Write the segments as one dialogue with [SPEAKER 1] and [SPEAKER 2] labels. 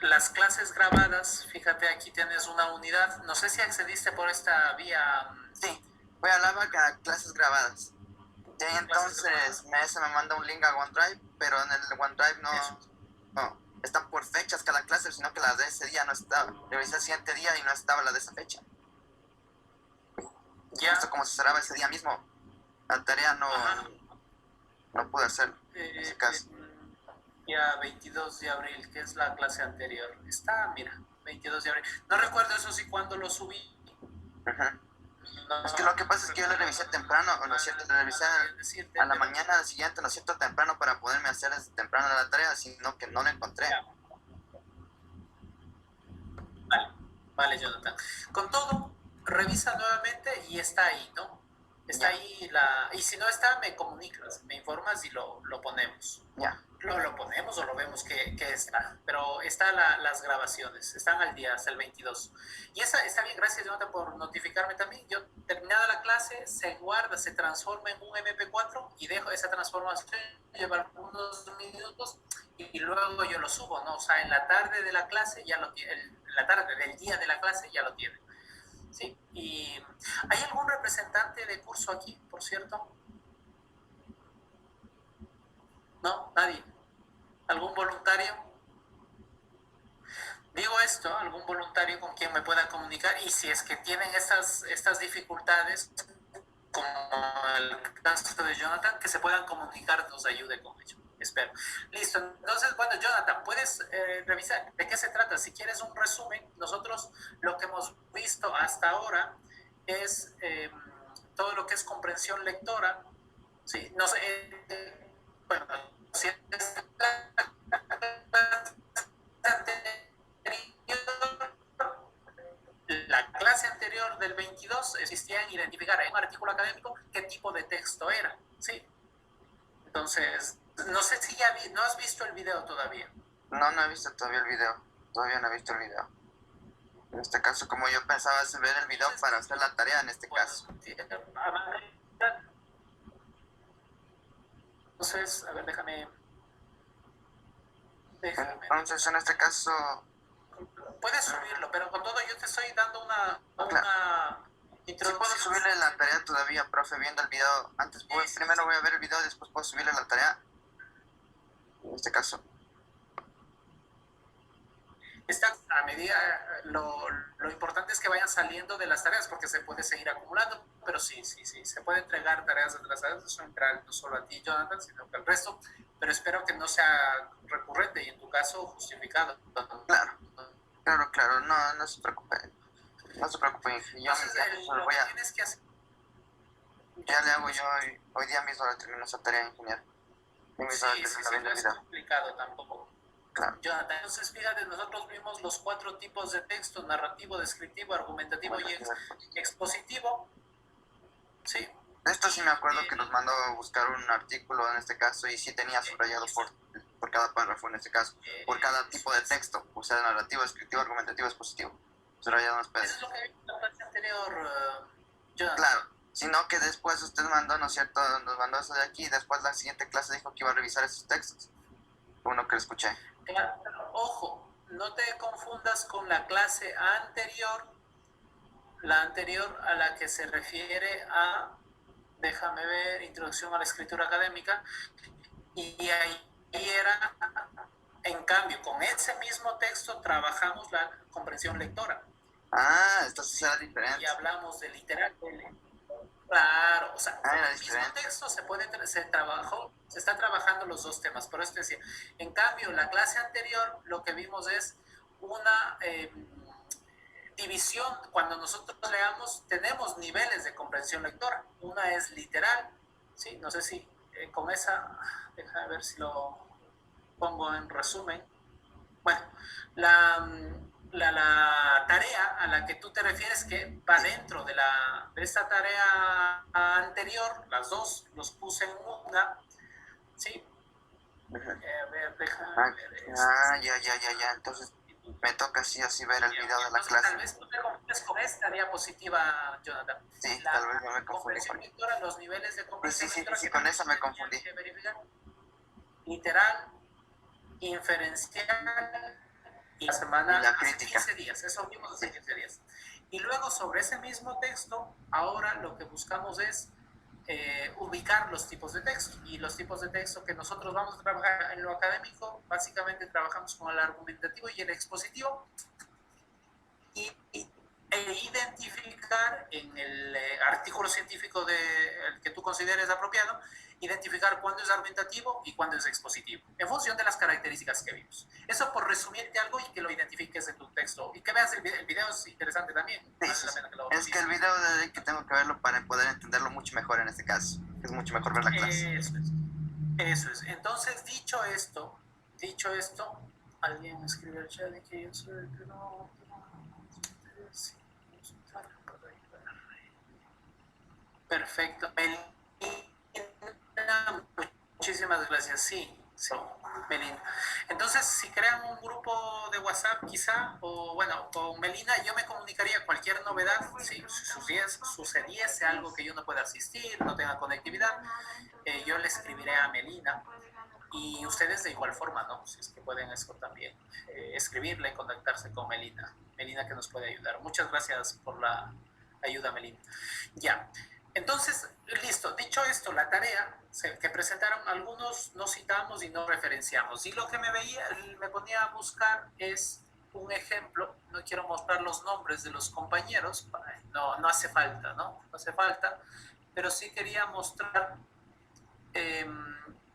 [SPEAKER 1] Las clases grabadas, fíjate, aquí tienes una unidad. No sé si accediste por esta vía.
[SPEAKER 2] Sí, voy a hablar a clases grabadas. Y ahí entonces me manda un link a OneDrive, pero en el OneDrive no están por fechas cada clase, sino que la de ese día no estaba. Revisé el siguiente día y no estaba la de esa fecha.
[SPEAKER 1] Ya.
[SPEAKER 2] Justo como se cerraba ese día mismo, la tarea no pude hacer en ese caso.
[SPEAKER 1] Ya 22 de abril, que es la clase anterior. Está, mira, 22 de abril. No recuerdo eso sí cuando lo subí.
[SPEAKER 2] No, es que lo que pasa es que yo lo revisé temprano, ¿no es cierto? Lo revisé a la mañana siguiente, ¿no es cierto? Temprano para poderme hacer desde temprano la tarea, sino que no lo encontré.
[SPEAKER 1] Vale, vale, Jonathan. Con todo, revisa nuevamente y está ahí, ¿no? Está ahí y si no está, me comunicas, me informas y lo ponemos.
[SPEAKER 2] Ya.
[SPEAKER 1] Lo ponemos o lo vemos que está, pero están las grabaciones, están al día hasta el 22. Y esa está bien, gracias Jonathan por notificarme también. Yo terminada la clase, se guarda, se transforma en un MP4 y dejo esa transformación llevar unos minutos y luego yo lo subo, ¿no? O sea, en la tarde de la clase ya lo tiene, en la tarde del día de la clase ya lo tiene. ¿Sí? ¿Y hay algún representante de curso aquí, por cierto? ¿No? ¿Nadie? ¿Algún voluntario? Digo esto, algún voluntario con quien me pueda comunicar y si es que tienen estas dificultades, como el caso de Jonathan, que se puedan comunicar, nos ayude con ello. Espero. Listo. Entonces, bueno, Jonathan, puedes revisar de qué se trata. Si quieres un resumen, nosotros lo que hemos visto hasta ahora es todo lo que es comprensión lectora. Sí, no sé, bueno, si es la clase anterior del 22 existía en identificar en un artículo académico qué tipo de texto era, ¿sí? Entonces, no sé si ya no has visto el video todavía.
[SPEAKER 2] No he visto todavía el video, todavía no he visto el video. En este caso, como yo pensaba ver el video para hacer la tarea en este caso.
[SPEAKER 1] Entonces, a ver, déjame.
[SPEAKER 2] Entonces, en este caso...
[SPEAKER 1] Puedes subirlo, pero con todo yo te estoy dando una
[SPEAKER 2] introducción. Sí puedo subirle la tarea todavía, profe, viendo el video. Primero voy a ver el video y después puedo subirle la tarea. En este caso.
[SPEAKER 1] A medida, lo importante es que vayan saliendo de las tareas porque se puede seguir acumulando, pero sí, se puede entregar tareas atrasadas, eso entra no solo a ti, Jonathan, sino que al resto, pero espero que no sea recurrente y en tu caso justificado.
[SPEAKER 2] Claro, no se preocupe. No se preocupe, yo voy a... Tienes que hacer... Ya le hago yo hoy día mismo le termino esa tarea, ingeniero.
[SPEAKER 1] Sí, no es complicado tampoco. Claro. Jonathan, entonces fíjate, nosotros vimos los 4 tipos de texto: narrativo, descriptivo, argumentativo y expositivo. Sí.
[SPEAKER 2] De esto sí me acuerdo que nos mandó a buscar un artículo en este caso y sí tenía subrayado por cada párrafo en este caso, por cada tipo de texto, o sea, narrativo, descriptivo, argumentativo, expositivo. Subrayado unos pedazos. Eso es lo que vimos en la clase anterior, Jonathan. Claro, sino que después usted mandó, ¿no es cierto? Nos mandó eso de aquí y después la siguiente clase dijo que iba a revisar esos textos. Uno que lo escuché.
[SPEAKER 1] Claro, ojo, no te confundas con la clase anterior, la anterior a la que se refiere a, déjame ver, introducción a la escritura académica, y ahí era, en cambio, con ese mismo texto trabajamos la comprensión lectora.
[SPEAKER 2] Esto sí será diferente.
[SPEAKER 1] Y hablamos de literal. Claro, o sea, con el mismo texto se está trabajando los dos temas, por eso te decía. En cambio, la clase anterior lo que vimos es una división. Cuando nosotros leamos, tenemos niveles de comprensión lectora. Una es literal, ¿sí? No sé si con esa, déjame ver si lo pongo en resumen. Bueno, la tarea a la que tú te refieres que va dentro de esta tarea anterior, las dos los puse en una, ¿sí? A ver, déjame ver
[SPEAKER 2] ya, entonces me toca sí o sí ver el video de la clase.
[SPEAKER 1] Tal vez tú te confundes con esta diapositiva, Jonathan.
[SPEAKER 2] Sí, tal vez no me confundí.
[SPEAKER 1] Los niveles de comprensión lectora
[SPEAKER 2] sí, con esa me confundí.
[SPEAKER 1] Literal, inferencial y la
[SPEAKER 2] Y
[SPEAKER 1] semana,
[SPEAKER 2] la
[SPEAKER 1] hace
[SPEAKER 2] crítica.
[SPEAKER 1] 15 días, eso vimos hace 15 días. Y luego sobre ese mismo texto, ahora lo que buscamos es ubicar los tipos de texto. Y los tipos de texto que nosotros vamos a trabajar en lo académico, básicamente trabajamos con el argumentativo y el expositivo. E identificar en el artículo científico el que tú consideres apropiado, identificar cuándo es argumentativo y cuándo es expositivo, en función de las características que vimos. Eso por resumirte algo y que lo identifiques en tu texto. Y que veas el video es interesante también.
[SPEAKER 2] Sí, sí, sí. Es que el video de que tengo que verlo para poder entenderlo mucho mejor en este caso. Es mucho mejor ver la clase.
[SPEAKER 1] Eso es. Eso es. Entonces, dicho esto, alguien escribe al chat que yo soy el que no... Perfecto. Melina, muchísimas gracias. Sí, sí, Melina. Entonces, si crean un grupo de WhatsApp, quizá, o bueno, con Melina, yo me comunicaría cualquier novedad. Si sucediese algo que yo no pueda asistir, no tenga conectividad, yo le escribiré a Melina. Y ustedes de igual forma, ¿no? Si es que pueden eso también, escribirle, contactarse con Melina. Melina que nos puede ayudar. Muchas gracias por la ayuda, Melina. Ya. Entonces, listo. Dicho esto, la tarea que presentaron algunos no citamos y no referenciamos. Y lo que me ponía a buscar es un ejemplo. No quiero mostrar los nombres de los compañeros. No hace falta, ¿no? No hace falta. Pero sí quería mostrar...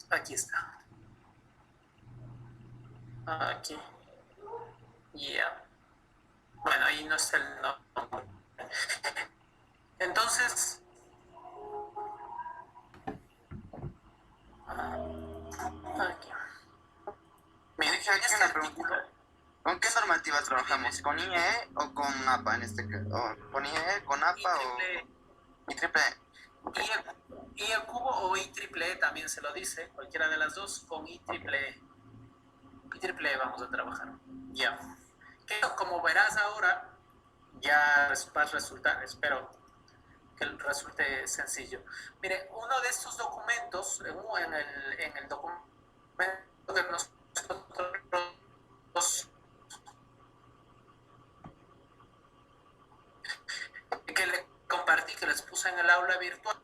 [SPEAKER 1] aquí está. Aquí. Yeah. Bueno, ahí no está el nombre. Entonces, aquí.
[SPEAKER 2] Me dije aquí una pregunta. ¿Con qué normativa trabajamos? ¿Con IEE o con APA en este caso? ¿Con IEE, con APA o IEEE?
[SPEAKER 1] Okay. Y el cubo o IEEE también se lo dice, cualquiera de las dos, con IEEE. IEEE vamos a trabajar. Ya. Que como verás ahora, ya va a resultar, espero que resulte sencillo. Mire, uno de estos documentos, en el documento que nosotros que le compartí, que les puse en el aula virtual,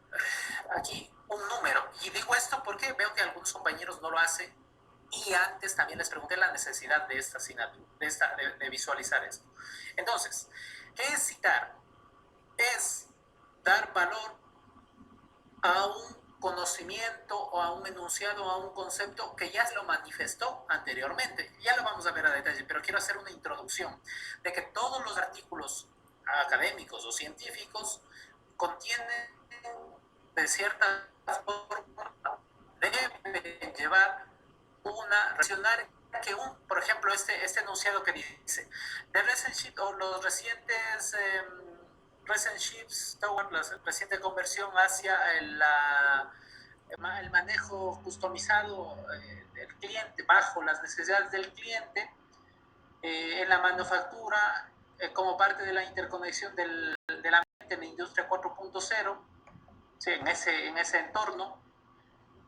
[SPEAKER 1] aquí un número. Y digo esto porque veo que algunos compañeros no lo hacen. Y antes también les pregunté la necesidad de esta asignatura, de visualizar esto. Entonces, ¿qué es citar? Es dar valor a un conocimiento o a un enunciado o a un concepto que ya se lo manifestó anteriormente. Ya lo vamos a ver a detalle, pero quiero hacer una introducción de que todos los artículos académicos o científicos contienen de cierta forma, deben llevar una racional que por ejemplo, este enunciado que dice, the recent o los recientes recent shifts toward la reciente conversión hacia el manejo customizado del cliente, bajo las necesidades del cliente, en la manufactura, como parte de la interconexión del ambiente en la industria 4.0, sí, en ese entorno,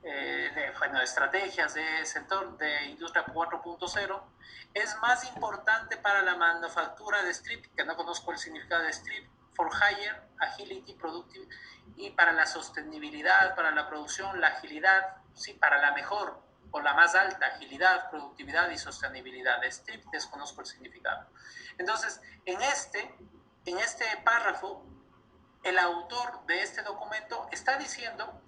[SPEAKER 1] de estrategias de ese entorno de industria 4.0, es más importante para la manufactura de strip, que no conozco el significado de strip, for higher agility productive, y para la sostenibilidad, para la producción, la agilidad, sí, para la mejor o la más alta agilidad, productividad y sostenibilidad. De strip desconozco el significado. Entonces, en este párrafo, el autor de este documento está diciendo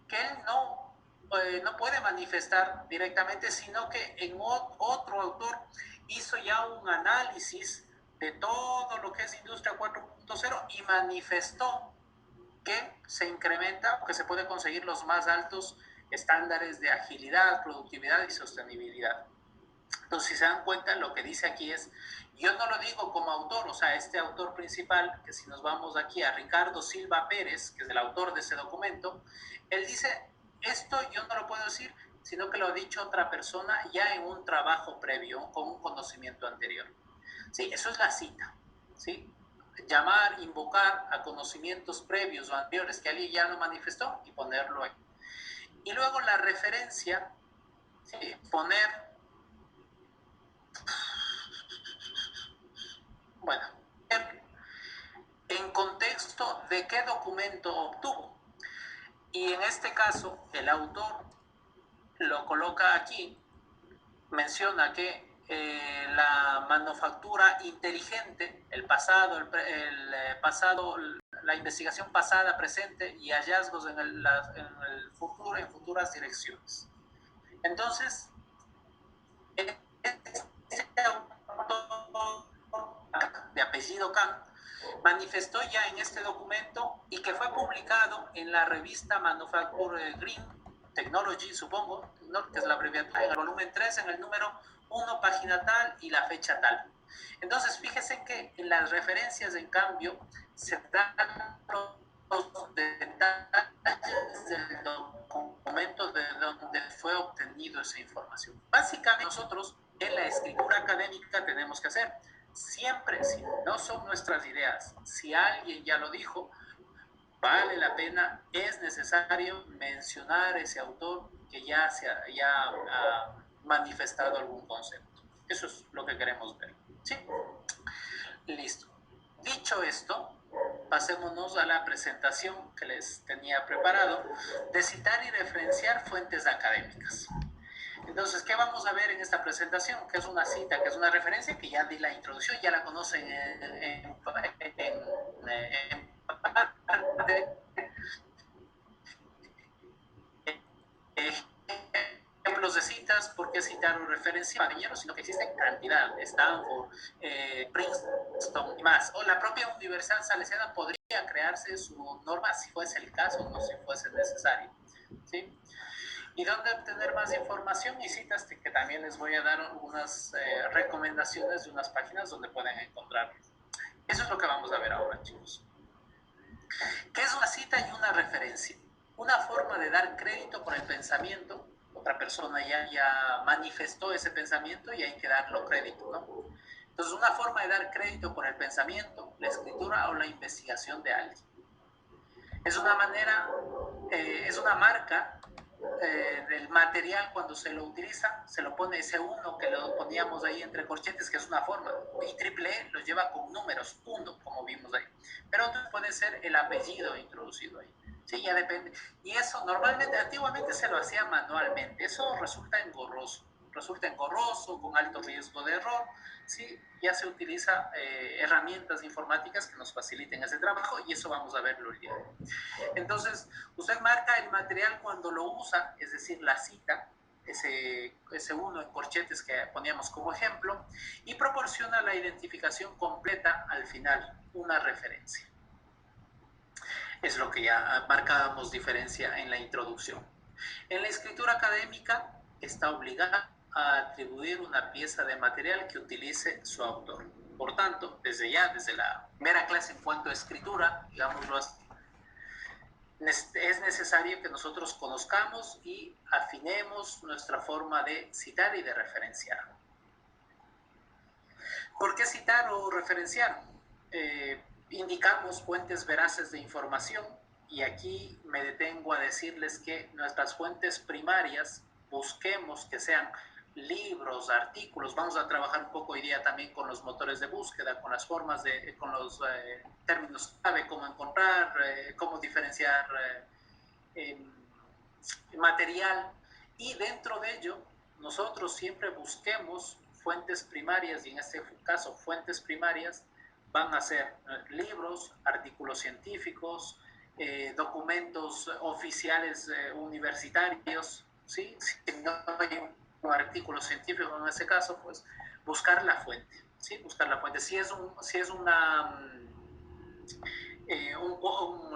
[SPEAKER 1] que él no puede manifestar directamente, sino que en otro autor hizo ya un análisis de todo lo que es Industria 4.0 y manifestó que se incrementa, que se puede conseguir los más altos estándares de agilidad, productividad y sostenibilidad. Entonces, si se dan cuenta, lo que dice aquí es, yo no lo digo como autor, o sea, este autor principal, que si nos vamos aquí a Ricardo Silva Pérez, que es el autor de ese documento, él dice, esto yo no lo puedo decir, sino que lo ha dicho otra persona ya en un trabajo previo, con un conocimiento anterior. Sí, eso es la cita, ¿sí? Llamar, invocar a conocimientos previos o anteriores que alguien ya lo manifestó y ponerlo ahí. Y luego la referencia, ¿sí? Poner documento obtuvo. Y en este caso, el autor lo coloca aquí, menciona que la manufactura inteligente, el pasado, la investigación pasada, presente y hallazgos en el futuro, en futuras direcciones. Entonces, este autor de apellido Khan manifestó ya en este documento y que fue publicado en la revista Manufacture Green Technology, supongo, ¿no? Que es la abreviatura, en el volumen 3, en el número 1, página tal y la fecha tal. Entonces, fíjense que en las referencias, en cambio, se dan los detalles del documento de donde fue obtenido esa información. Básicamente, nosotros en la escritura académica tenemos que hacer siempre, si no son nuestras ideas, si alguien ya lo dijo, vale la pena, es necesario mencionar ese autor que ya ha manifestado algún concepto. Eso es lo que queremos ver. ¿Sí? Listo. Dicho esto, pasémonos a la presentación que les tenía preparado de citar y referenciar fuentes académicas. Entonces, ¿qué vamos a ver en esta presentación? ¿Qué es una cita? ¿Qué es una referencia? Que ya di la introducción, ya la conocen en parte. Ejemplos de citas, ¿por qué citar o referenciar? Sino que existen cantidad, Stanford, Princeton y más. O la propia Universidad Salesiana podría crearse su norma si fuese el caso, no si fuese necesario. ¿Sí? ¿Y dónde obtener más información y citas? Que también les voy a dar unas recomendaciones de unas páginas donde pueden encontrarlo. Eso es lo que vamos a ver ahora, chicos. ¿Qué es una cita y una referencia? Una forma de dar crédito por el pensamiento. Otra persona ya manifestó ese pensamiento y hay que darlo crédito, ¿no? Entonces, una forma de dar crédito por el pensamiento, la escritura o la investigación de alguien. Es una manera, es una marca del material. Cuando se lo utiliza, se lo pone ese 1 que lo poníamos ahí entre corchetes, que es una forma, y triple E los lleva con números, 1, como vimos ahí, pero otro puede ser el apellido introducido ahí. Sí, ya depende. Y eso normalmente, antiguamente se lo hacía manualmente. Eso resulta engorroso, con alto riesgo de error. Sí, ya se utiliza herramientas informáticas que nos faciliten ese trabajo, y eso vamos a verlo el día de hoy. Entonces, usted marca el material cuando lo usa, es decir, la cita, ese 1 en corchetes que poníamos como ejemplo, y proporciona la identificación completa al final, una referencia. Es lo que ya marcábamos diferencia en la introducción. En la escritura académica está obligada a atribuir una pieza de material que utilice su autor. Por tanto, desde la primera clase en cuanto a escritura, digámoslo así, es necesario que nosotros conozcamos y afinemos nuestra forma de citar y de referenciar. ¿Por qué citar o referenciar? Indicamos fuentes veraces de información, y aquí me detengo a decirles que nuestras fuentes primarias busquemos que sean libros, artículos. Vamos a trabajar un poco hoy día también con los motores de búsqueda, con las formas con los términos clave, cómo encontrar, cómo diferenciar material, y dentro de ello nosotros siempre busquemos fuentes primarias, y en este caso fuentes primarias van a ser libros, artículos científicos, documentos oficiales universitarios, ¿sí? Si no hay un artículo científico en ese caso, pues buscar la fuente, ¿sí? Buscar la fuente. Si es un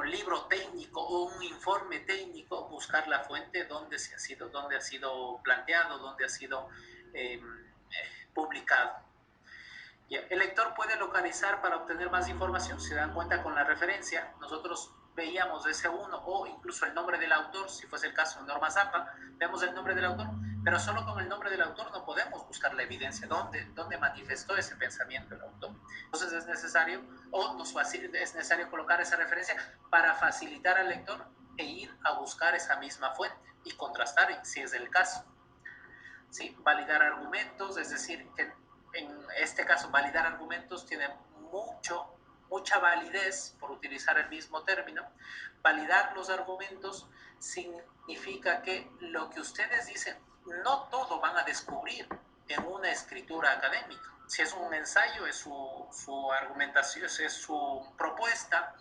[SPEAKER 1] libro técnico o un informe técnico, buscar la fuente donde ha sido planteado, donde ha sido publicado. El lector puede localizar para obtener más información. Si se dan cuenta, con la referencia nosotros veíamos ese 1 o incluso el nombre del autor, si fuese el caso de Norma Zappa, vemos el nombre del autor, pero solo con el nombre del autor no podemos buscar la evidencia, dónde manifestó ese pensamiento el autor. Entonces es necesario colocar esa referencia para facilitar al lector e ir a buscar esa misma fuente y contrastar si es el caso. ¿Sí? Validar argumentos, es decir, que en este caso validar argumentos tiene mucho mucha validez, por utilizar el mismo término. Validar los argumentos significa que lo que ustedes dicen, no todo van a descubrir en una escritura académica. Si es un ensayo, es su argumentación, es su propuesta,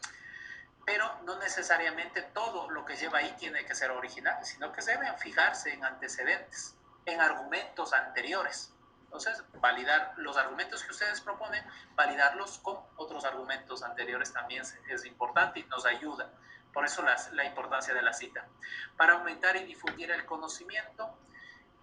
[SPEAKER 1] pero no necesariamente todo lo que lleva ahí tiene que ser original, sino que deben fijarse en antecedentes, en argumentos anteriores. Entonces, validar los argumentos que ustedes proponen, validarlos con otros argumentos anteriores también es importante y nos ayuda. Por eso la importancia de la cita. Para aumentar y difundir el conocimiento,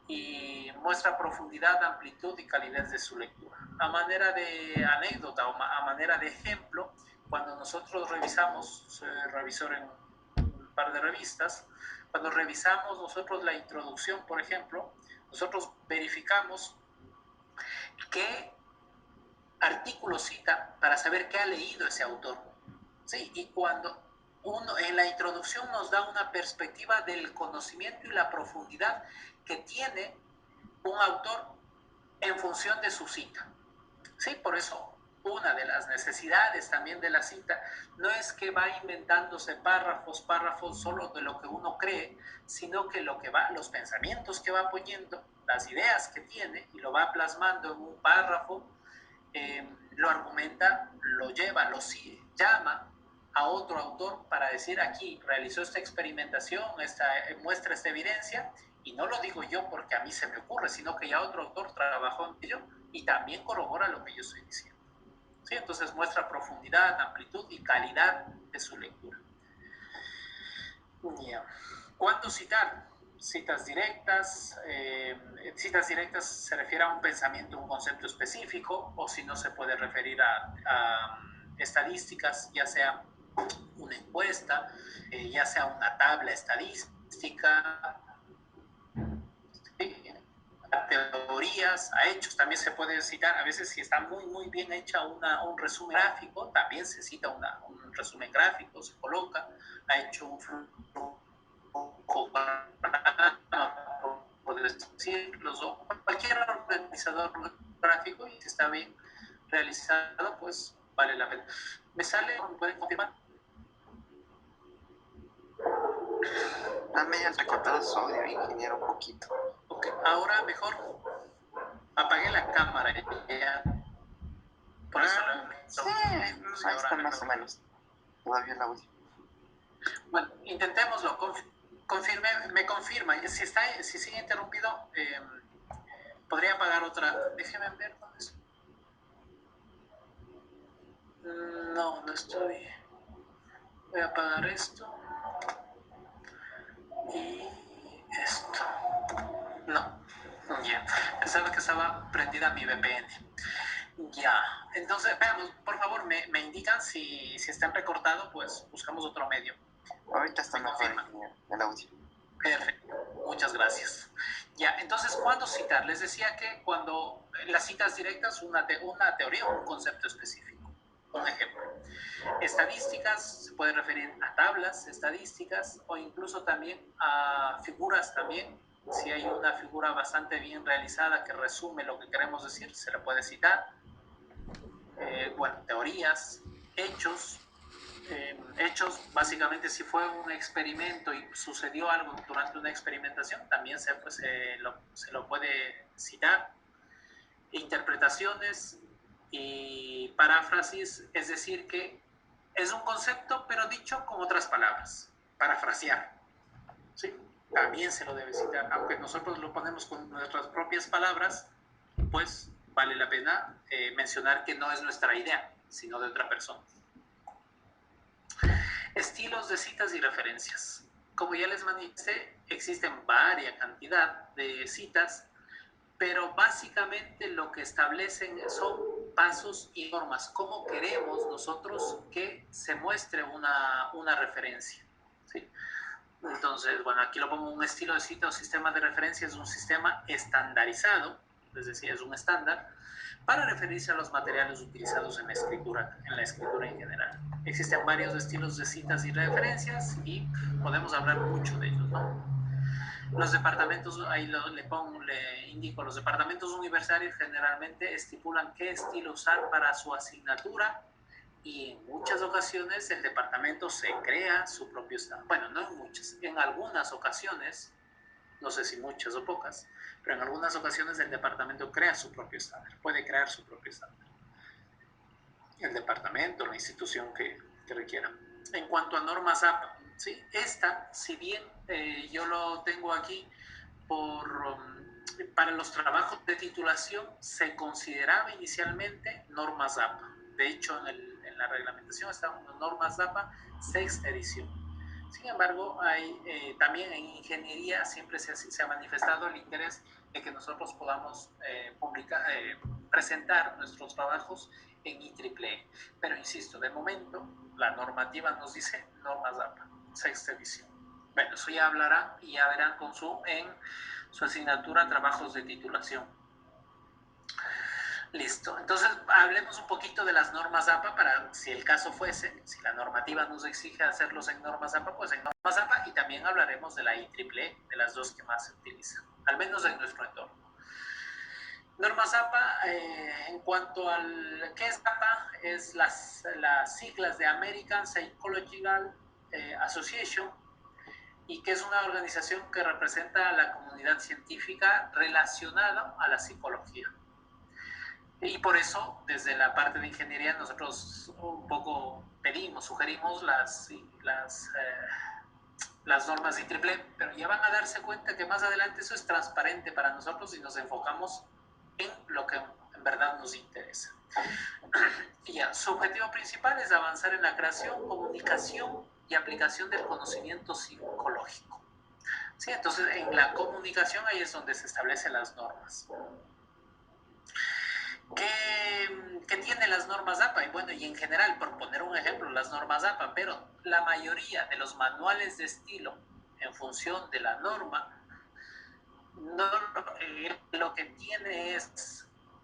[SPEAKER 1] y muestra profundidad, amplitud y calidez de su lectura. A manera de anécdota o a manera de ejemplo, cuando nosotros revisamos, soy revisor en un par de revistas, cuando revisamos nosotros la introducción, por ejemplo, nosotros verificamos qué artículo cita para saber qué ha leído ese autor. ¿Sí? Y cuando uno en la introducción nos da una perspectiva del conocimiento y la profundidad que tiene un autor en función de su cita. ¿Sí? Por eso una de las necesidades también de la cita no es que va inventándose párrafos solo de lo que uno cree, sino que los pensamientos que va poniendo, las ideas que tiene y lo va plasmando en un párrafo, lo argumenta, lo lleva, llama a otro autor para decir aquí realizó esta experimentación, muestra esta evidencia, y no lo digo yo porque a mí se me ocurre, sino que ya otro autor trabajó en ello y también corrobora lo que yo estoy diciendo. ¿Sí? Entonces muestra profundidad, amplitud y calidad de su lectura. Yeah. ¿Cuándo citar? Citas directas. Citas directas se refiere a un pensamiento, un concepto específico, o si no se puede referir a estadísticas, ya sea una encuesta, ya sea una tabla estadística, a teorías, a hechos. También se puede citar, a veces si está muy bien hecha un resumen gráfico, también se cita un resumen gráfico, se coloca, ha hecho un flujo, puedes decirlo, o cualquier organizador gráfico, y si está bien realizado, pues vale la pena. ¿Me sale? ¿Me pueden confirmar?
[SPEAKER 2] Está medio entrecortado su audio, ingeniero, un poquito.
[SPEAKER 1] Ok, ahora mejor. Apagué la cámara ya. Por eso
[SPEAKER 2] ahí está más o menos. Todavía el audio.
[SPEAKER 1] Bueno, intentémoslo. Me confirma. Si sigue interrumpido, podría apagar otra. Déjeme ver dónde es. No estoy. Voy a apagar esto. Y esto. No. Ya. Pensaba que estaba prendida mi VPN. Ya. Entonces, veamos, por favor, me indican si están recortados, pues buscamos otro medio.
[SPEAKER 2] Ahorita está mejor el audio.
[SPEAKER 1] Perfecto. Muchas gracias. Ya, entonces, ¿cuándo citar? Les decía que cuando las citas directas, una teoría o un concepto específico. Un ejemplo. Estadísticas, se puede referir a tablas estadísticas o incluso también a figuras también. Si hay una figura bastante bien realizada que resume lo que queremos decir, se la puede citar. Bueno, teorías, hechos. Hechos, básicamente, si fue un experimento y sucedió algo durante una experimentación, también se lo puede citar. Interpretaciones y paráfrasis, es decir, que es un concepto, pero dicho con otras palabras, parafrasear. ¿Sí? También se lo debe citar, aunque nosotros lo ponemos con nuestras propias palabras, pues vale la pena mencionar que no es nuestra idea, sino de otra persona. Estilos de citas y referencias. Como ya les manifesté, existen varias cantidad de citas, pero básicamente lo que establecen son pasos y normas. ¿Cómo queremos nosotros que se muestre una referencia? ¿Sí? Entonces, bueno, aquí lo pongo: un estilo de cita o sistema de referencia es un sistema estandarizado, es decir, es un estándar, para referirse a los materiales utilizados en la escritura en general. Existen varios estilos de citas y referencias y podemos hablar mucho de ellos, ¿no? Los departamentos, ahí le indico, los departamentos universitarios generalmente estipulan qué estilo usar para su asignatura y en muchas ocasiones el departamento se crea su propio estándar. Bueno, no en muchas, en algunas ocasiones, no sé si muchas o pocas, pero en algunas ocasiones el departamento crea su propio estándar, puede crear su propio estándar. El departamento, la institución que requiera. En cuanto a normas APA, ¿sí? Esta, si bien yo lo tengo aquí para los trabajos de titulación, se consideraba inicialmente normas APA. De hecho, en la reglamentación estaban normas APA sexta edición. Sin embargo, también en ingeniería siempre se ha manifestado el interés de que nosotros podamos presentar nuestros trabajos en IEEE. Pero insisto, de momento la normativa nos dice normas APA, sexta edición. Bueno, eso ya hablarán y ya verán en su asignatura trabajos de titulación. Listo, entonces hablemos un poquito de las normas APA para, si el caso fuese, si la normativa nos exige hacerlos en normas APA, pues en normas APA, y también hablaremos de la IEEE, de las dos que más se utilizan, al menos en nuestro entorno. Normas APA, en cuanto al ¿qué es APA? Es las siglas de American Psychological Association, y que es una organización que representa a la comunidad científica relacionada a la psicología. Y por eso, desde la parte de ingeniería, nosotros un poco sugerimos las normas de IEEE, pero ya van a darse cuenta que más adelante eso es transparente para nosotros y nos enfocamos en lo que en verdad nos interesa. Y ya, su objetivo principal es avanzar en la creación, comunicación y aplicación del conocimiento psicológico. ¿Sí? Entonces, en la comunicación ahí es donde se establecen las normas. ¿Qué tienen las normas APA? Y bueno, y en general, por poner un ejemplo, las normas APA, pero la mayoría de los manuales de estilo, en función de la norma, lo que tiene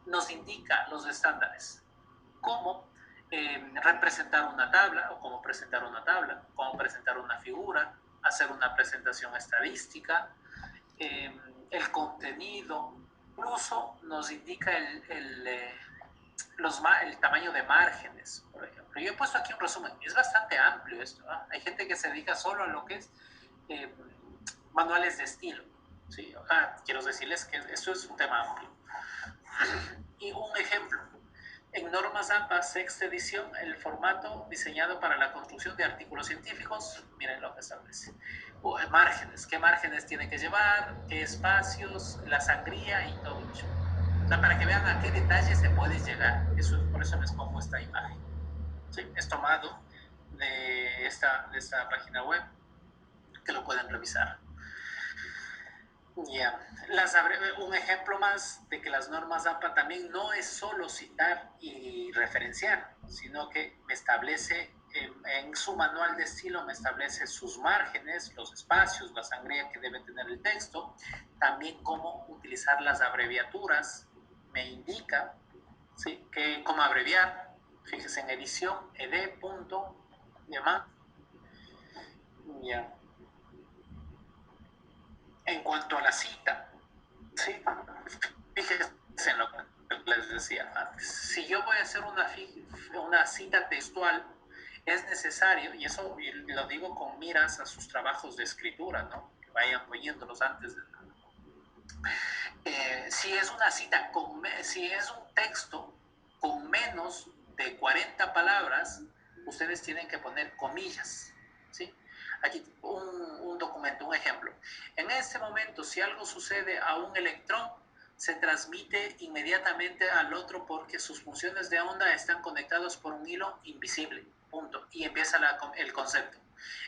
[SPEAKER 1] nos indica los estándares, cómo representar una tabla, o cómo presentar una tabla, cómo presentar una figura, hacer una presentación estadística, el contenido. Incluso nos indica el tamaño de márgenes, por ejemplo. Yo he puesto aquí un resumen, es bastante amplio esto, ¿no? Hay gente que se dedica solo a lo que es manuales de estilo, ¿sí? Quiero decirles que esto es un tema amplio. Y un ejemplo, en normas APA, sexta edición, el formato diseñado para la construcción de artículos científicos, miren lo que establece. Márgenes, qué márgenes tiene que llevar, qué espacios, la sangría y todo eso. O sea, para que vean a qué detalles se puede llegar. Por eso les pongo esta imagen. ¿Sí? Es tomado de esta página web, que lo pueden revisar. Yeah. Un ejemplo más de que las normas APA también no es solo citar y referenciar, sino que me establece en su manual de estilo, me establece sus márgenes, los espacios, la sangría que debe tener el texto, también cómo utilizar las abreviaturas, me indica, ¿sí? Cómo abreviar. Fíjese en edición, ed. Ya. En cuanto a la cita, ¿sí? Fíjense en lo que les decía antes. Si yo voy a hacer una cita textual, es necesario, y eso lo digo con miras a sus trabajos de escritura, ¿no? Que vayan poniéndolos antes de si es una cita, si es un texto con menos de 40 palabras, ustedes tienen que poner comillas, ¿sí? Aquí un documento, un ejemplo. En este momento, si algo sucede a un electrón, se transmite inmediatamente al otro porque sus funciones de onda están conectadas por un hilo invisible, punto. Y empieza el concepto.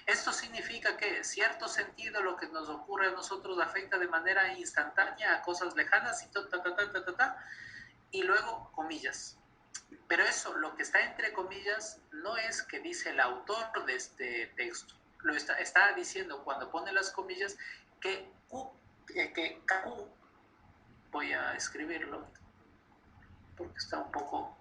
[SPEAKER 1] Esto significa que cierto sentido lo que nos ocurre a nosotros afecta de manera instantánea a cosas lejanas y luego comillas. Pero eso, lo que está entre comillas, no es que dice el autor de este texto. Lo está diciendo cuando pone las comillas que KQ, voy a escribirlo porque está un poco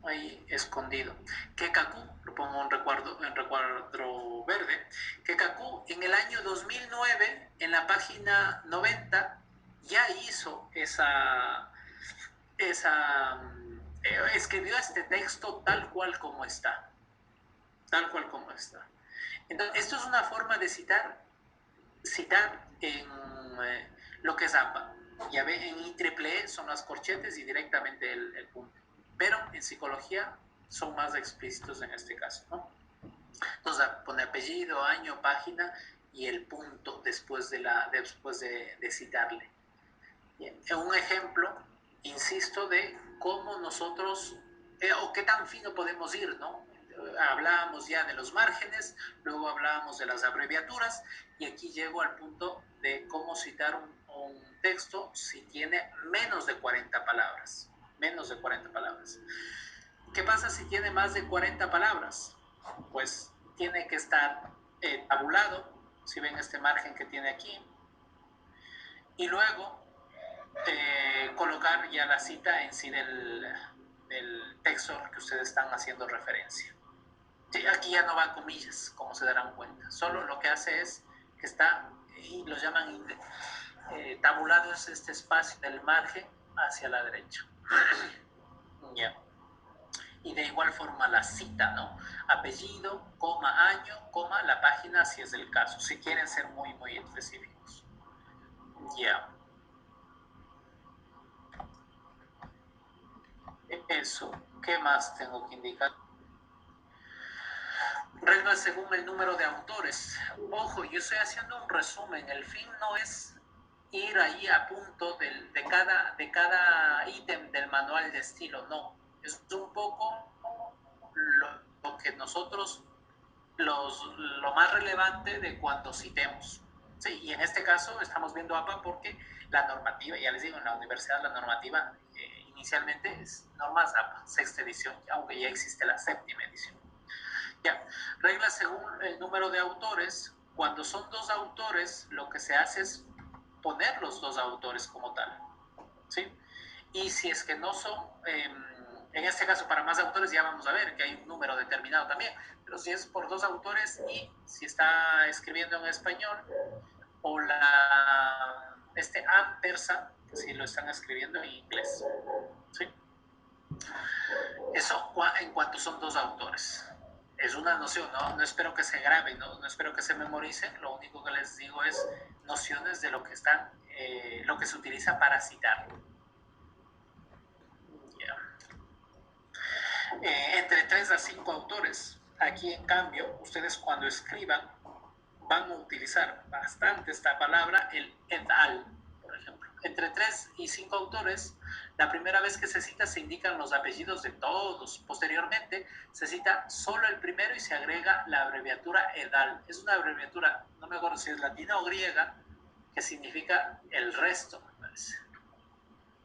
[SPEAKER 1] ahí escondido, que KQ, lo pongo en recuadro verde, que KQ en el año 2009, en la página 90, ya hizo ese escribió este texto tal cual como está. Tal cual como está. Entonces, esto es una forma de citar en lo que es APA. Ya ve, en IEEE son las corchetes y directamente el punto. Pero en psicología son más explícitos en este caso, ¿no? Entonces pone apellido, año, página y el punto después de citarle. Bien. Un ejemplo, insisto, de cómo nosotros, o qué tan fino podemos ir, ¿no? Hablábamos ya de los márgenes, luego hablábamos de las abreviaturas, y aquí llego al punto de cómo citar un texto si tiene menos de 40 palabras. Menos de 40 palabras. ¿Qué pasa si tiene más de 40 palabras? Pues tiene que estar tabulado, si ven este margen que tiene aquí, y luego colocar ya la cita en sí del texto al que ustedes están haciendo referencia. Sí, aquí ya no van comillas, como se darán cuenta. Solo lo que hace es que está, y lo llaman tabulado, es este espacio del margen hacia la derecha. Ya. Y de igual forma la cita, ¿no? Apellido, coma, año, coma, la página, si es el caso, si quieren ser muy, muy específicos. Ya. Eso. ¿Qué más tengo que indicar? Reglas según el número de autores. Ojo, yo estoy haciendo un resumen. El fin no es ir ahí a punto de cada ítem del manual de estilo, no. Es un poco lo que nosotros, lo más relevante de cuando citemos. Sí, y en este caso estamos viendo APA porque la normativa, ya les digo, en la universidad la normativa inicialmente es normas APA, sexta edición, aunque ya existe la séptima edición. Ya, reglas según el número de autores. Cuando son dos autores, lo que se hace es poner los dos autores como tal, ¿sí? Y si es que no son, en este caso para más autores ya vamos a ver que hay un número determinado también, pero si es por dos autores y si está escribiendo en español, o este ampersand, si lo están escribiendo en inglés, ¿sí? Eso en cuanto son dos autores. Es una noción, ¿no? No espero que se graben, no espero que se memoricen, lo único que les digo es nociones de lo que lo que se utiliza para citar. Yeah. Entre 3 a 5 autores. Aquí, en cambio, ustedes cuando escriban van a utilizar bastante esta palabra, el et al, por ejemplo. Entre 3 y 5 autores, la primera vez que se cita se indican los apellidos de todos. Posteriormente se cita solo el primero y se agrega la abreviatura edal. Es una abreviatura, no me acuerdo si es latina o griega, que significa el resto, me parece.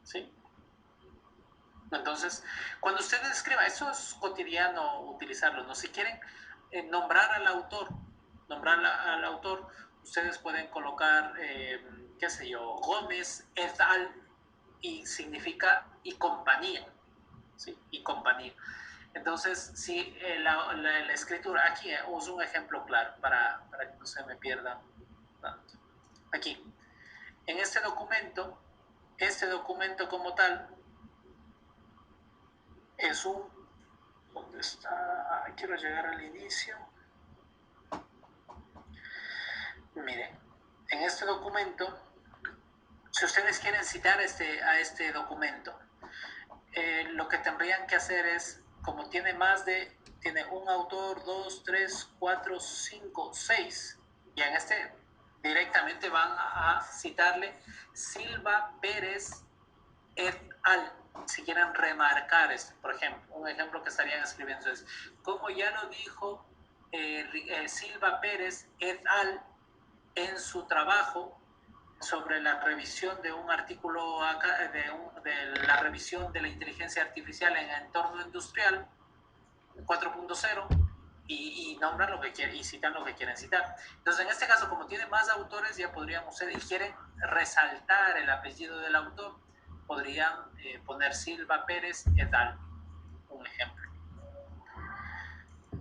[SPEAKER 1] ¿Sí? Entonces, cuando ustedes escriban, eso es cotidiano utilizarlo, ¿no? Si quieren nombrar al autor, ustedes pueden colocar, qué sé yo, Gómez et al, y significa y compañía, ¿sí? Y compañía. Entonces, si la escritura, aquí uso un ejemplo claro para que no se me pierda tanto. Aquí, en este documento como tal, es ¿dónde está? Quiero llegar al inicio. Miren, en este documento, si ustedes quieren citar a este documento, lo que tendrían que hacer es, como tiene un autor, 2, 3, 4, 5, 6, y en este directamente van a citarle Silva Pérez et al. Si quieren remarcar esto, por ejemplo, un ejemplo que estarían escribiendo es, como ya lo dijo Silva Pérez et al en su trabajo sobre la revisión de un artículo de la revisión de la inteligencia artificial en el entorno industrial 4.0, y nombran lo que quieren y citan lo que quieren citar. Entonces, en este caso, como tiene más autores, ya podríamos ser, y quieren resaltar el apellido del autor, podrían poner Silva Pérez et al, un ejemplo.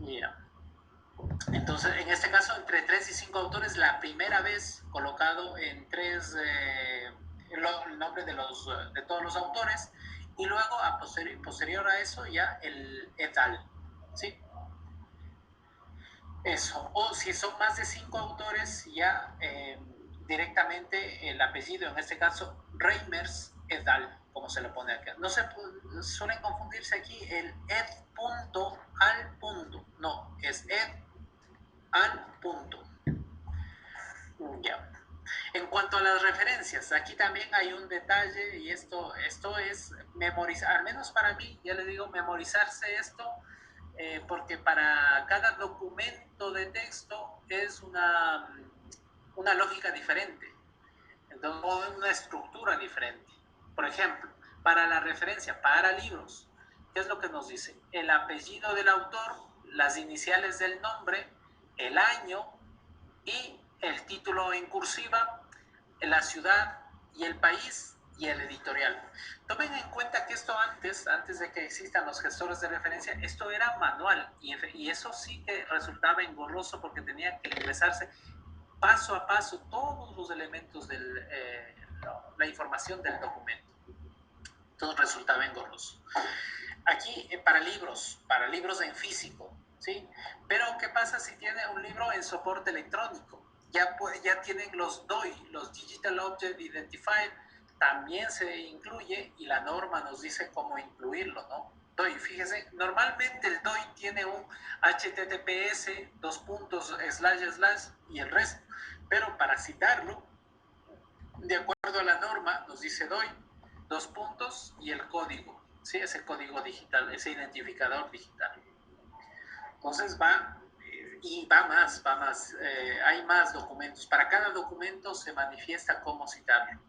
[SPEAKER 1] Yeah. Entonces, en este caso, entre 3 y 5 autores, la primera vez colocado en 3 el nombre de todos los autores, y luego posterior a eso ya el et al, ¿sí? Eso, o si son más de 5 autores, ya directamente el apellido, en este caso Reimers et al, como se lo pone acá. No se suelen confundirse aquí el et punto al punto, no, es et al punto. Ya. En cuanto a las referencias, aquí también hay un detalle y esto es memorizar, al menos para mí, ya le digo, memorizarse esto, porque para cada documento de texto es una lógica diferente, entonces una estructura diferente. Por ejemplo, para la referencia, para libros, ¿qué es lo que nos dice? El apellido del autor, las iniciales del nombre, el año y el título en cursiva, la ciudad y el país y el editorial. Tomen en cuenta que esto antes de que existan los gestores de referencia, esto era manual y eso sí que resultaba engorroso porque tenía que ingresarse paso a paso todos los elementos de la información del documento. Entonces resultaba engorroso. Aquí para libros en físico, ¿sí? Pero ¿qué pasa si tiene un libro en soporte electrónico? Ya tienen los DOI, los Digital Object Identifier, también se incluye y la norma nos dice cómo incluirlo, ¿no? DOI, fíjese, normalmente el DOI tiene un HTTPS, dos puntos, / y el resto, pero para citarlo, de acuerdo a la norma, nos dice DOI, dos puntos y el código, ¿sí? Ese código digital, ese identificador digital. Entonces y va más, hay más documentos. Para cada documento se manifiesta cómo citarlo.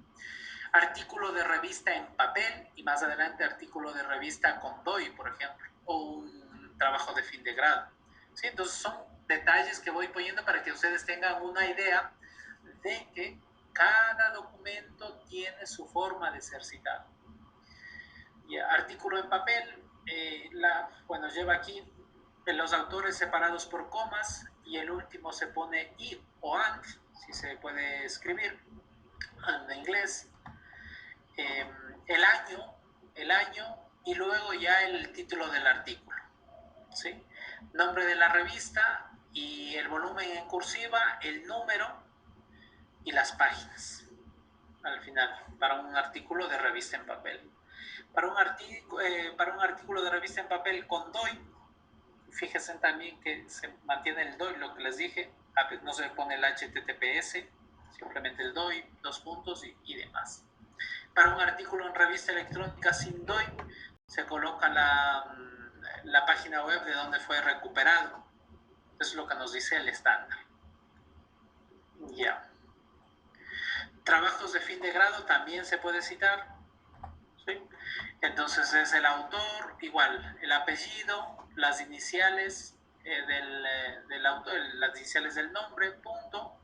[SPEAKER 1] Artículo de revista en papel y más adelante artículo de revista con DOI, por ejemplo, o un trabajo de fin de grado. ¿Sí? Entonces son detalles que voy poniendo para que ustedes tengan una idea de que cada documento tiene su forma de ser citado. Y artículo en papel, bueno, lleva aquí los autores separados por comas y el último se pone y o and, si se puede escribir en inglés, el año y luego ya el título del artículo, ¿sí? Nombre de la revista y el volumen en cursiva, el número y las páginas al final para un artículo de revista en papel. Para un artículo de revista en papel con DOI, fíjense también que se mantiene el DOI, lo que les dije, no se pone el HTTPS, simplemente el DOI, dos puntos y demás. Para un artículo en revista electrónica sin DOI, se coloca la página web de donde fue recuperado. Eso es lo que nos dice el estándar. Ya. Trabajos de fin de grado también se puede citar, ¿sí? Entonces es el autor, igual, el apellido, las iniciales del autor, las iniciales del nombre, punto,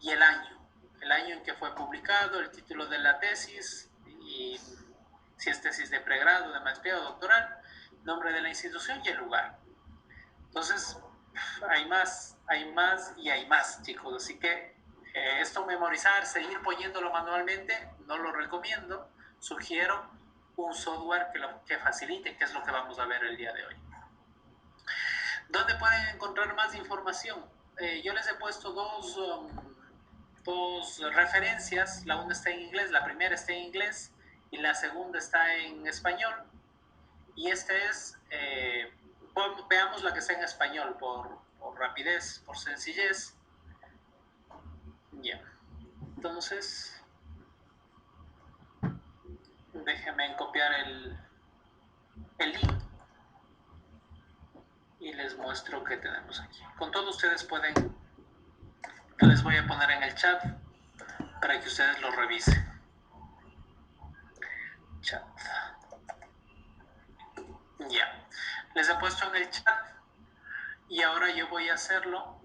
[SPEAKER 1] y el año en que fue publicado, el título de la tesis, y si es tesis de pregrado, de maestría o doctoral, nombre de la institución y el lugar. Entonces, hay más y hay más, chicos, así que esto memorizar, seguir poniéndolo manualmente, no lo recomiendo. Sugiero un software que facilite, que es lo que vamos a ver el día de hoy. ¿Dónde pueden encontrar más información? Yo les he puesto dos referencias, la una está en inglés, la primera está en inglés y la segunda está en español. Y veamos la que está en español por rapidez, por sencillez. Ya. Entonces, déjenme copiar el link y les muestro qué tenemos aquí. Con todo ustedes pueden, les voy a poner en el chat para que ustedes lo revisen. Chat. Ya. Les he puesto en el chat y ahora yo voy a hacerlo.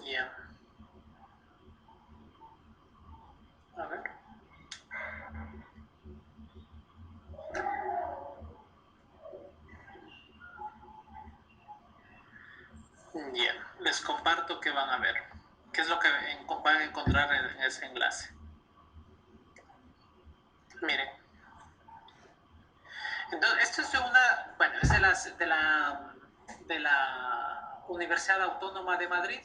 [SPEAKER 1] Ya. A ver. Ya. Les comparto que van a ver. ¿Qué es lo que van a encontrar en ese enlace? Miren. Entonces, esto es de una, bueno, es de la Universidad Autónoma de Madrid.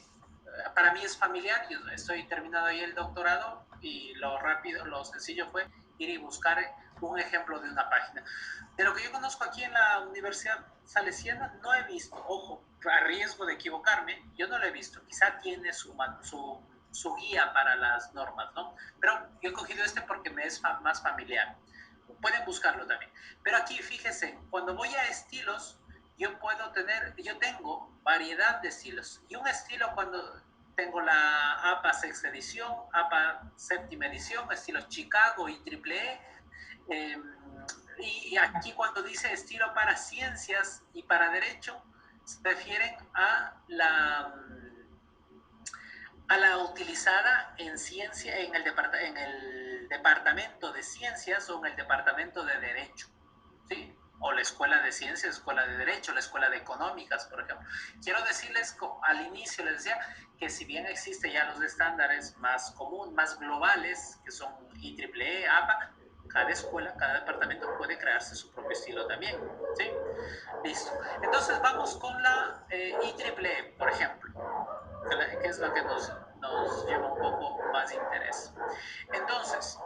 [SPEAKER 1] Para mí es familiar, yo estoy terminando ahí el doctorado y lo rápido, lo sencillo fue ir y buscar un ejemplo de una página. De lo que yo conozco aquí en la Universidad Salesiana, no he visto, ojo, a riesgo de equivocarme, yo no lo he visto. Quizá tiene su guía para las normas, ¿no? Pero yo he cogido este porque me es más familiar. Pueden buscarlo también. Pero aquí, fíjense, cuando voy a estilos, yo tengo variedad de estilos. Y un estilo cuando tengo la APA sexta edición, APA séptima edición, estilo Chicago y triple E. Y aquí cuando dice estilo para ciencias y para derecho, se refieren a la utilizada en ciencia, en el departamento de ciencias o en el departamento de derecho, ¿sí? O la escuela de ciencias, escuela de derecho, la escuela de económicas, por ejemplo. Quiero decirles, al inicio les decía que si bien existen ya los estándares más comunes, más globales, que son IEEE, APA, cada escuela, cada departamento puede crearse su propio estilo también, ¿sí? Listo. Entonces vamos con la IEEE, por ejemplo, que es lo que nos lleva un poco más de interés. Entonces,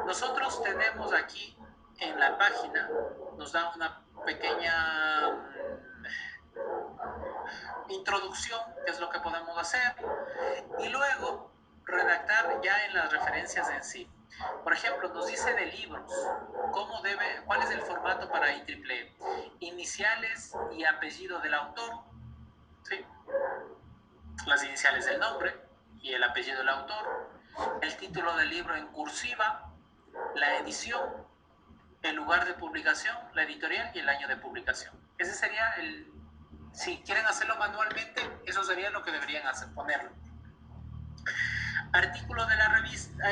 [SPEAKER 1] nosotros tenemos aquí en la página, nos da una pequeña introducción, que es lo que podemos hacer, y luego redactar ya en las referencias en sí. Por ejemplo, nos dice de libros, cuál es el formato para IEEE. Iniciales y apellido del autor, ¿sí? Las iniciales del nombre y el apellido del autor, el título del libro en cursiva, la edición, el lugar de publicación, la editorial y el año de publicación. Ese sería si quieren hacerlo manualmente, eso sería lo que deberían hacer, ponerlo. Artículo de la revista,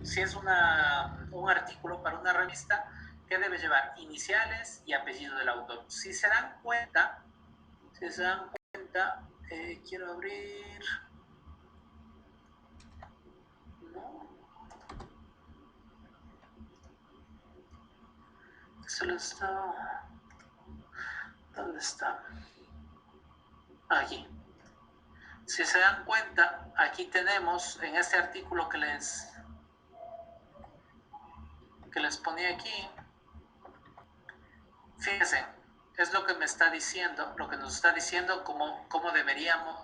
[SPEAKER 1] si es un artículo para una revista, ¿qué debe llevar? Iniciales y apellido del autor. Si se dan cuenta, quiero abrir... No. Solo está... ¿Dónde está? Aquí. Si se dan cuenta, aquí tenemos en este artículo que les ponía aquí, fíjense, es lo que me está diciendo, lo que nos está diciendo cómo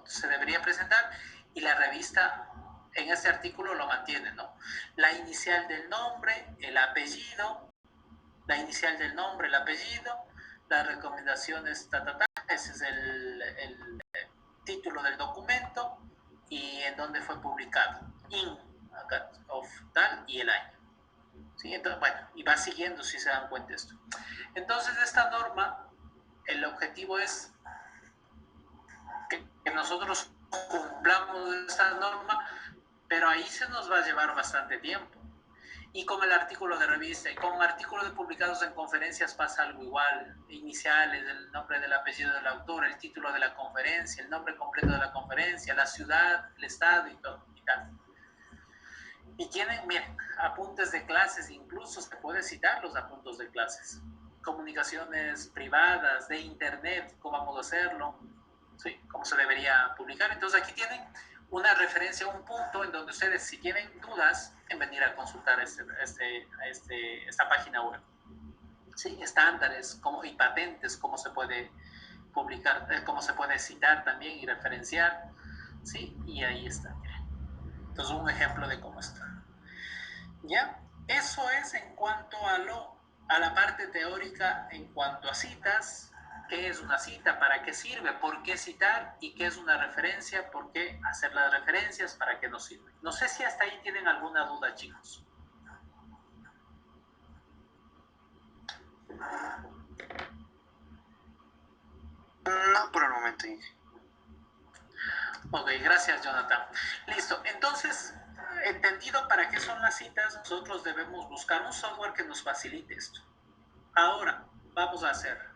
[SPEAKER 1] se debería presentar, y la revista en este artículo lo mantiene, ¿no? La inicial del nombre, el apellido, la inicial del nombre, el apellido, las recomendaciones, ese es el título del documento y en dónde fue publicado, of tal y el año. ¿Sí? Entonces, bueno, y va siguiendo si se dan cuenta esto. Entonces, esta norma, el objetivo es que nosotros cumplamos esta norma, pero ahí se nos va a llevar bastante tiempo. Y con el artículo de revista y con artículos publicados en conferencias pasa algo igual. Iniciales, el nombre del apellido del autor, el título de la conferencia, el nombre completo de la conferencia, la ciudad, el estado y todo y tal. Y tienen, miren, apuntes de clases, incluso se puede citar los apuntes de clases. Comunicaciones privadas, de internet, cómo vamos a hacerlo, ¿sí? Cómo se debería publicar. Entonces aquí tienen una referencia, un punto en donde ustedes, si tienen dudas, en venir a consultar esta página web. Sí, estándares y patentes, cómo se puede publicar, cómo se puede citar también y referenciar, ¿sí? Y ahí está, miren. Entonces, un ejemplo de cómo está. ¿Ya? Eso es en cuanto a la parte teórica, en cuanto a citas. ¿Qué es una cita? ¿Para qué sirve? ¿Por qué citar? ¿Y qué es una referencia? ¿Por qué hacer las referencias? ¿Para qué nos sirve? No sé si hasta ahí tienen alguna duda, chicos.
[SPEAKER 2] No, por el momento.
[SPEAKER 1] Ok, gracias, Jonathan. Listo, entonces, entendido para qué son las citas, nosotros debemos buscar un software que nos facilite esto. Ahora, vamos a hacer,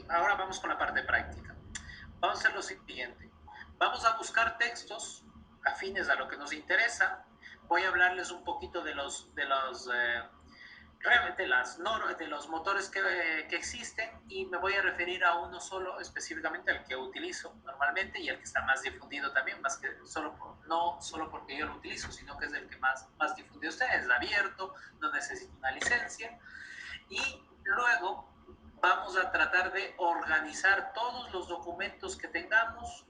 [SPEAKER 1] ahora vamos con la parte práctica. Vamos a hacer lo siguiente. Vamos a buscar textos afines a lo que nos interesa. Voy a hablarles un poquito de los motores que existen, y me voy a referir a uno solo específicamente, al que utilizo normalmente y el que está más difundido también, más que no solo porque yo lo utilizo, sino que es el que más difundido está, es abierto, no necesita una licencia. Y luego vamos a tratar de organizar todos los documentos que tengamos,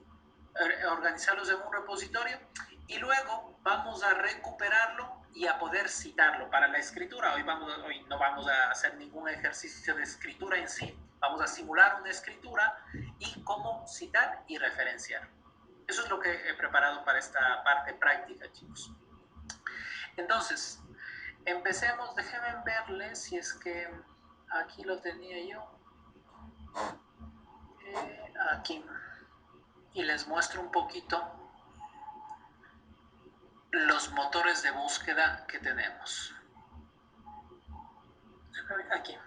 [SPEAKER 1] organizarlos en un repositorio, y luego vamos a recuperarlo y a poder citarlo para la escritura. Hoy no vamos a hacer ningún ejercicio de escritura en sí, vamos a simular una escritura y cómo citar y referenciar. Eso es lo que he preparado para esta parte práctica, chicos. Entonces, empecemos. Déjenme verles si es que aquí lo tenía yo. Aquí. Y les muestro un poquito los motores de búsqueda que tenemos. Aquí.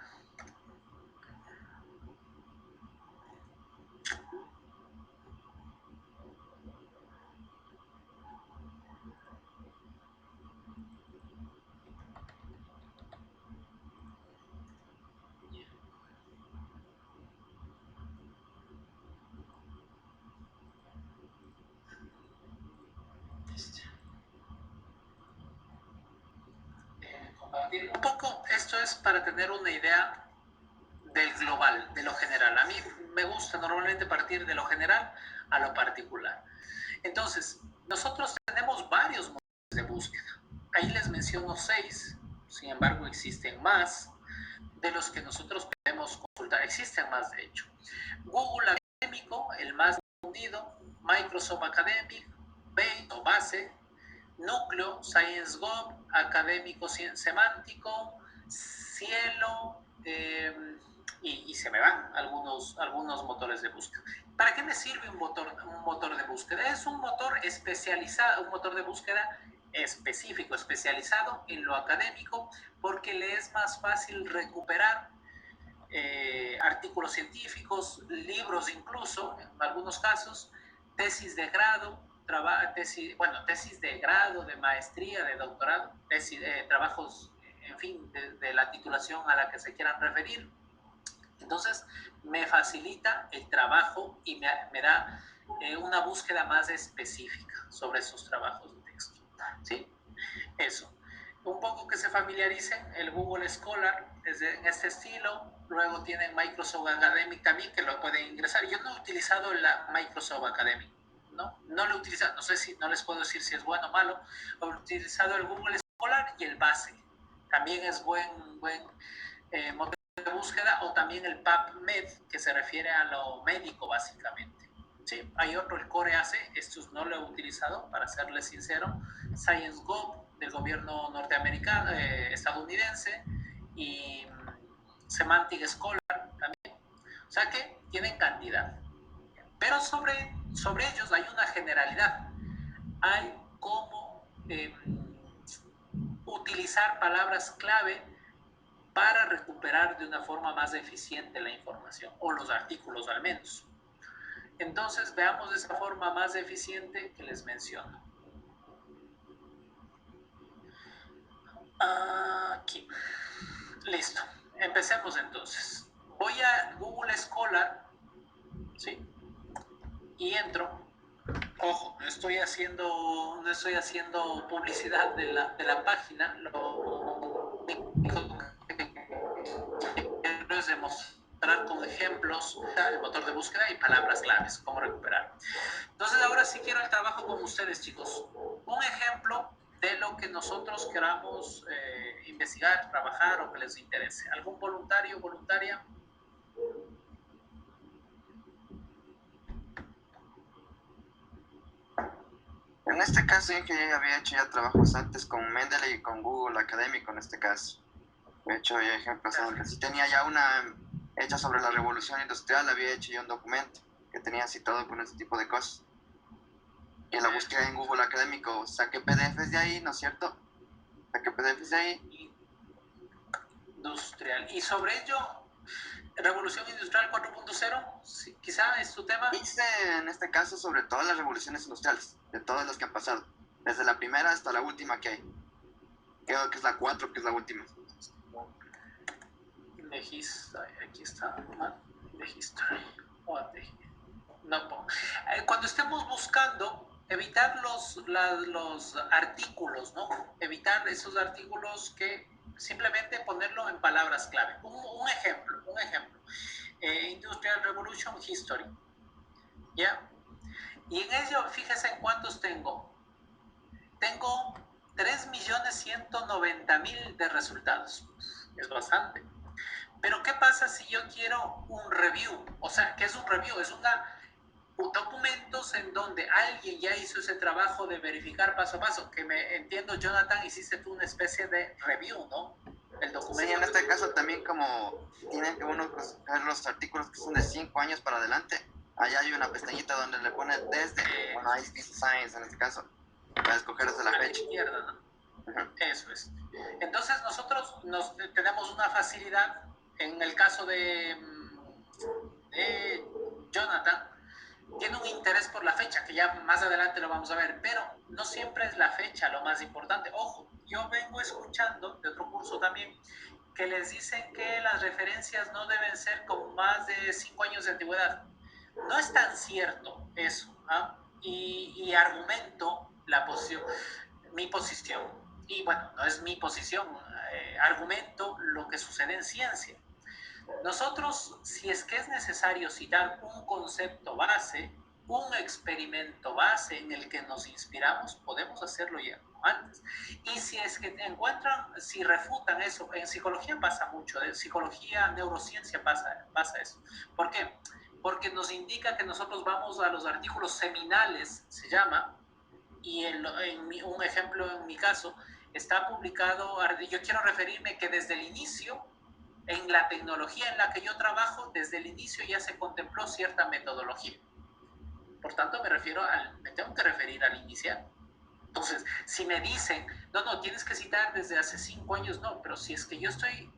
[SPEAKER 1] Un poco, esto es para tener una idea del global, de lo general. A mí me gusta normalmente partir de lo general a lo particular. Entonces, nosotros tenemos varios motores de búsqueda. Ahí les menciono 6, sin embargo existen más de los que nosotros podemos consultar. Existen más, de hecho. Google Académico, el más difundido, Microsoft Academic, Base, Núcleo, ScienceGov, Académico Semántico, Cielo, y se me van algunos motores de búsqueda. ¿Para qué me sirve un motor de búsqueda? Es un motor especializado, un motor de búsqueda específico, especializado en lo académico, porque le es más fácil recuperar artículos científicos, libros incluso, en algunos casos, tesis de grado, tesis de grado, de maestría, de doctorado, trabajos, en fin, de la titulación a la que se quieran referir. Entonces, me facilita el trabajo y me da una búsqueda más específica sobre esos trabajos de texto. ¿Sí? Eso. Un poco que se familiaricen, el Google Scholar es en este estilo. Luego tienen Microsoft Academic también, que lo pueden ingresar. Yo no he utilizado la Microsoft Academic, no lo he utilizado, no les puedo decir si es bueno o malo. He utilizado el Google Scholar y el Base. También es buen motor de búsqueda, o también el PubMed, que se refiere a lo médico básicamente. Sí, hay otro, el CoreAce, estos no lo he utilizado, para serles sincero. ScienceGov, del gobierno norteamericano, estadounidense, y Semantic Scholar también. O sea que tienen cantidad. Pero sobre ellos hay una generalidad. Hay cómo utilizar palabras clave para recuperar de una forma más eficiente la información, o los artículos al menos. Entonces, veamos esa forma más eficiente que les menciono. Aquí. Listo. Empecemos entonces. Voy a Google Scholar, ¿sí? Y entro. Ojo, no estoy haciendo publicidad de la página. Lo único que quiero es demostrar con ejemplos el motor de búsqueda y palabras claves, cómo recuperar. Entonces, ahora sí quiero el trabajo con ustedes, chicos. Un ejemplo de lo que nosotros queramos investigar, trabajar, o que les interese. ¿Algún voluntario, voluntaria?
[SPEAKER 2] En este caso, yo que había hecho ya trabajos antes con Mendeley y con Google Académico en este caso. He hecho ya ejemplos antes. Tenía ya una hecha sobre la revolución industrial, había hecho ya un documento que tenía citado con ese tipo de cosas. Y la busqué en Google Académico, saqué PDFs de ahí, ¿no es cierto? Saqué PDFs de ahí.
[SPEAKER 1] Industrial. Y sobre ello, Revolución Industrial 4.0, sí, quizá es tu tema.
[SPEAKER 2] Hice en este caso sobre todas las revoluciones industriales. de todos los que han pasado, desde la primera hasta la última que hay. Creo que es la 4, que es la última.
[SPEAKER 1] The history, aquí está, the history. No, cuando estemos buscando, evitar los artículos, ¿no? Evitar esos artículos que simplemente ponerlo en palabras clave. Un ejemplo. Industrial Revolution History. ¿Ya? Y en ello, fíjese en cuántos tengo. Tengo 3.190.000 de resultados. Es bastante. Pero ¿qué pasa si yo quiero un review? O sea, ¿qué es un review? Es documentos en donde alguien ya hizo ese trabajo de verificar paso a paso. Que me entiendo, Jonathan, hiciste tú una especie de review, ¿no? El documento.
[SPEAKER 2] Sí, en este caso también como tienen que uno ver los artículos que son de 5 años para adelante. Allá hay una pestañita donde le pone desde, bueno, hay Science en este caso, para escoger desde la fecha.
[SPEAKER 1] Izquierda, ¿no? Eso es. Entonces nosotros tenemos una facilidad en el caso de Jonathan, tiene un interés por la fecha, que ya más adelante lo vamos a ver, pero no siempre es la fecha lo más importante. Ojo, yo vengo escuchando de otro curso también que les dicen que las referencias no deben ser con más de 5 años de antigüedad. No es tan cierto eso, ¿ah? Y argumento mi posición. Y bueno, no es mi posición, argumento lo que sucede en ciencia. Nosotros, si es que es necesario citar un concepto base, un experimento base en el que nos inspiramos, podemos hacerlo ya antes. Y si es que si refutan eso, en psicología pasa mucho, en psicología, neurociencia pasa eso. ¿Por qué? Porque nos indica que nosotros vamos a los artículos seminales, se llama, y un ejemplo en mi caso, está publicado, yo quiero referirme que desde el inicio, en la tecnología en la que yo trabajo, desde el inicio ya se contempló cierta metodología. Por tanto, me tengo que referir al inicial. Entonces, si me dicen, no, tienes que citar desde hace 5 años, no, pero si es que yo estoy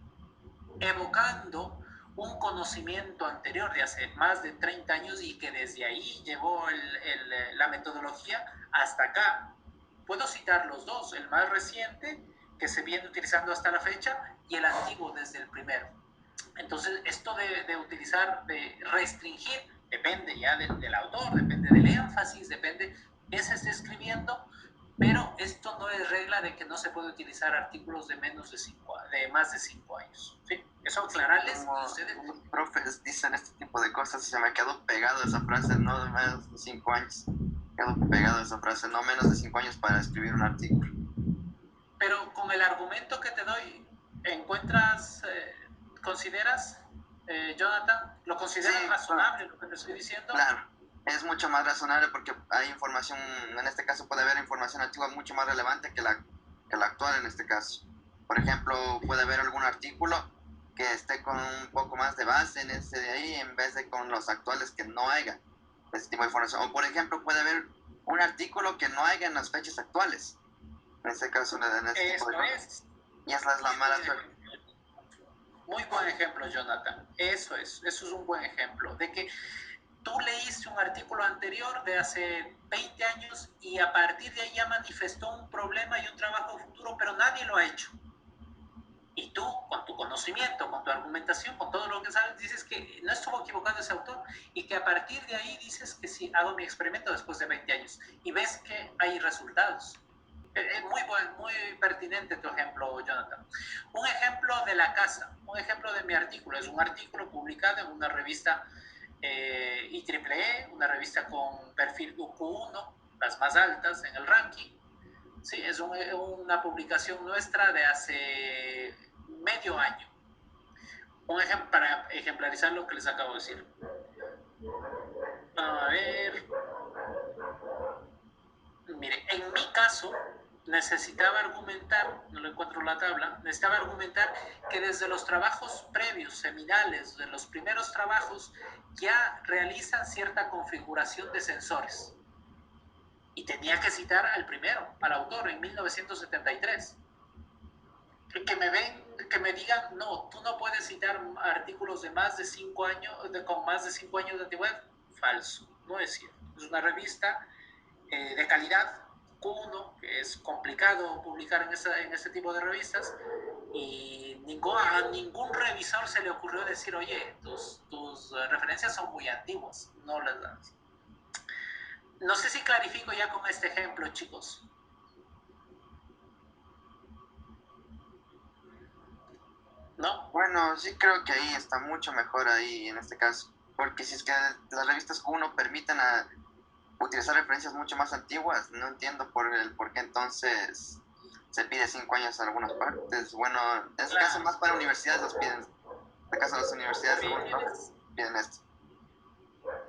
[SPEAKER 1] evocando un conocimiento anterior de hace más de 30 años y que desde ahí llevó la metodología hasta acá, puedo citar los dos, el más reciente, que se viene utilizando hasta la fecha, y el antiguo desde el primero. Entonces, esto de restringir, depende ya del autor, depende del énfasis, depende qué se esté escribiendo, pero esto no es regla de que no se puede utilizar artículos de más de 5 años. ¿Sí? Eso aclararles.
[SPEAKER 2] Como los profes dicen este tipo de cosas, se me quedó pegado esa frase, no de menos de 5 años. Quedó pegado esa frase, no menos de 5 años para escribir un artículo.
[SPEAKER 1] Pero con el argumento que te doy, consideras, Jonathan, lo consideras razonable lo que te estoy diciendo?
[SPEAKER 2] Claro, es mucho más razonable porque hay información, en este caso puede haber información antigua mucho más relevante que la actual en este caso. Por ejemplo, puede haber algún artículo que esté con un poco más de base en ese de ahí en vez de con los actuales que no haya ese tipo de información. O por ejemplo, puede haber un artículo que no haya en las fechas actuales. En este caso, en este tipo de cosas. Y esa es la mala suerte.
[SPEAKER 1] Muy buen ejemplo, Jonathan. Eso es un buen ejemplo de que tú leíste un artículo anterior de hace 20 años y a partir de ahí ya manifestó un problema y un trabajo futuro, pero nadie lo ha hecho. Y tú, con tu conocimiento, con tu argumentación, con todo lo que sabes, dices que no estuvo equivocado ese autor y que a partir de ahí dices que sí, hago mi experimento después de 20 años y ves que hay resultados. Muy pertinente tu ejemplo, Jonathan. Un ejemplo de la casa, un ejemplo de mi artículo, es un artículo publicado en una revista IEEE, una revista con perfil UQ1, las más altas en el ranking. Sí, es una publicación nuestra de hace medio año. Un ejemplo para ejemplarizar lo que les acabo de decir. A ver. Mire, en mi caso, necesitaba argumentar, no lo encuentro en la tabla, necesitaba argumentar que desde los trabajos previos, seminales, de los primeros trabajos, ya realizan cierta configuración de sensores. Y tenía que citar al primero, al autor, en 1973. Que me digan, no, tú no puedes citar artículos de más de 5 años, con más de 5 años de antigüedad. Falso, no es cierto. Es una revista de calidad, Q1, que es complicado publicar en este tipo de revistas, y a ningún revisor se le ocurrió decir, oye, tus referencias son muy antiguas, no las das. No sé si clarifico ya con este ejemplo, chicos. ¿No?
[SPEAKER 2] Bueno, sí creo que ahí está mucho mejor ahí en este caso, porque si es que las revistas Q1 permiten utilizar referencias mucho más antiguas, no entiendo por qué entonces se pide 5 años en algunas partes. Bueno, en este caso más para universidades los piden, en este caso las universidades piden esto.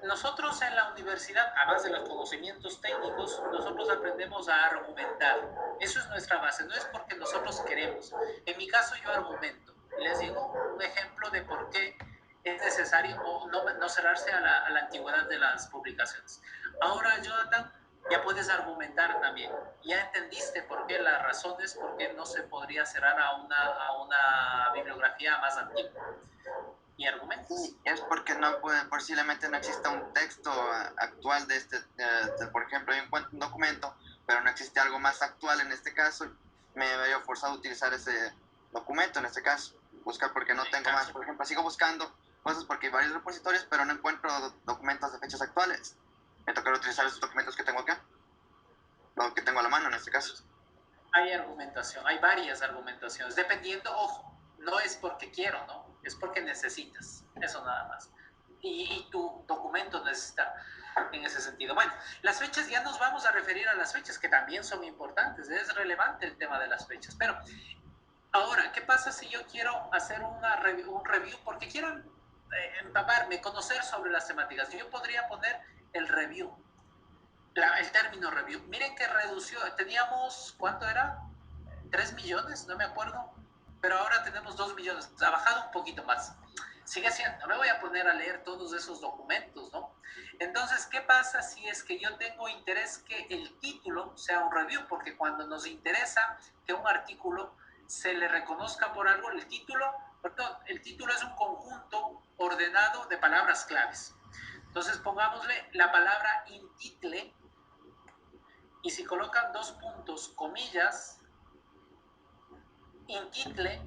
[SPEAKER 1] Nosotros en la universidad, además de los conocimientos técnicos, nosotros aprendemos a argumentar. Eso es nuestra base, no es porque nosotros queremos. En mi caso yo argumento. Les digo un ejemplo de por qué es necesario no cerrarse a la antigüedad de las publicaciones. Ahora, Jonathan, ya puedes argumentar también. Ya entendiste por qué las razones, por qué no se podría cerrar a una bibliografía más antigua. Y argumentos.
[SPEAKER 2] Sí, es porque posiblemente no exista un texto actual por ejemplo, yo encuentro un documento, pero no existe algo más actual en este caso, me veo forzado a utilizar ese documento en este caso, buscar porque no tengo más, por ejemplo, sigo buscando cosas porque hay varios repositorios, pero no encuentro documentos de fechas actuales, me tocará utilizar esos documentos que tengo acá, lo que tengo a la mano en este caso.
[SPEAKER 1] Hay argumentación, hay varias argumentaciones, dependiendo, ojo, no es porque quiero, ¿no? Es porque necesitas, eso nada más. Y tu documento necesita en ese sentido. Bueno, las fechas, ya nos vamos a referir a las fechas, que también son importantes, es relevante el tema de las fechas, pero ahora, ¿qué pasa si yo quiero hacer un review? Porque quiero empaparme, conocer sobre las temáticas. Yo podría poner el review, el término review. Miren que redució, teníamos, ¿cuánto era? 3 millones, no me acuerdo, pero ahora tenemos 2 millones, ha bajado un poquito más. Sigue siendo, no me voy a poner a leer todos esos documentos, ¿no? Entonces, ¿qué pasa si es que yo tengo interés que el título sea un review? Porque cuando nos interesa que un artículo se le reconozca por algo, el título es un conjunto ordenado de palabras claves. Entonces, pongámosle la palabra intitle, y si colocan 2 puntos, comillas, intitle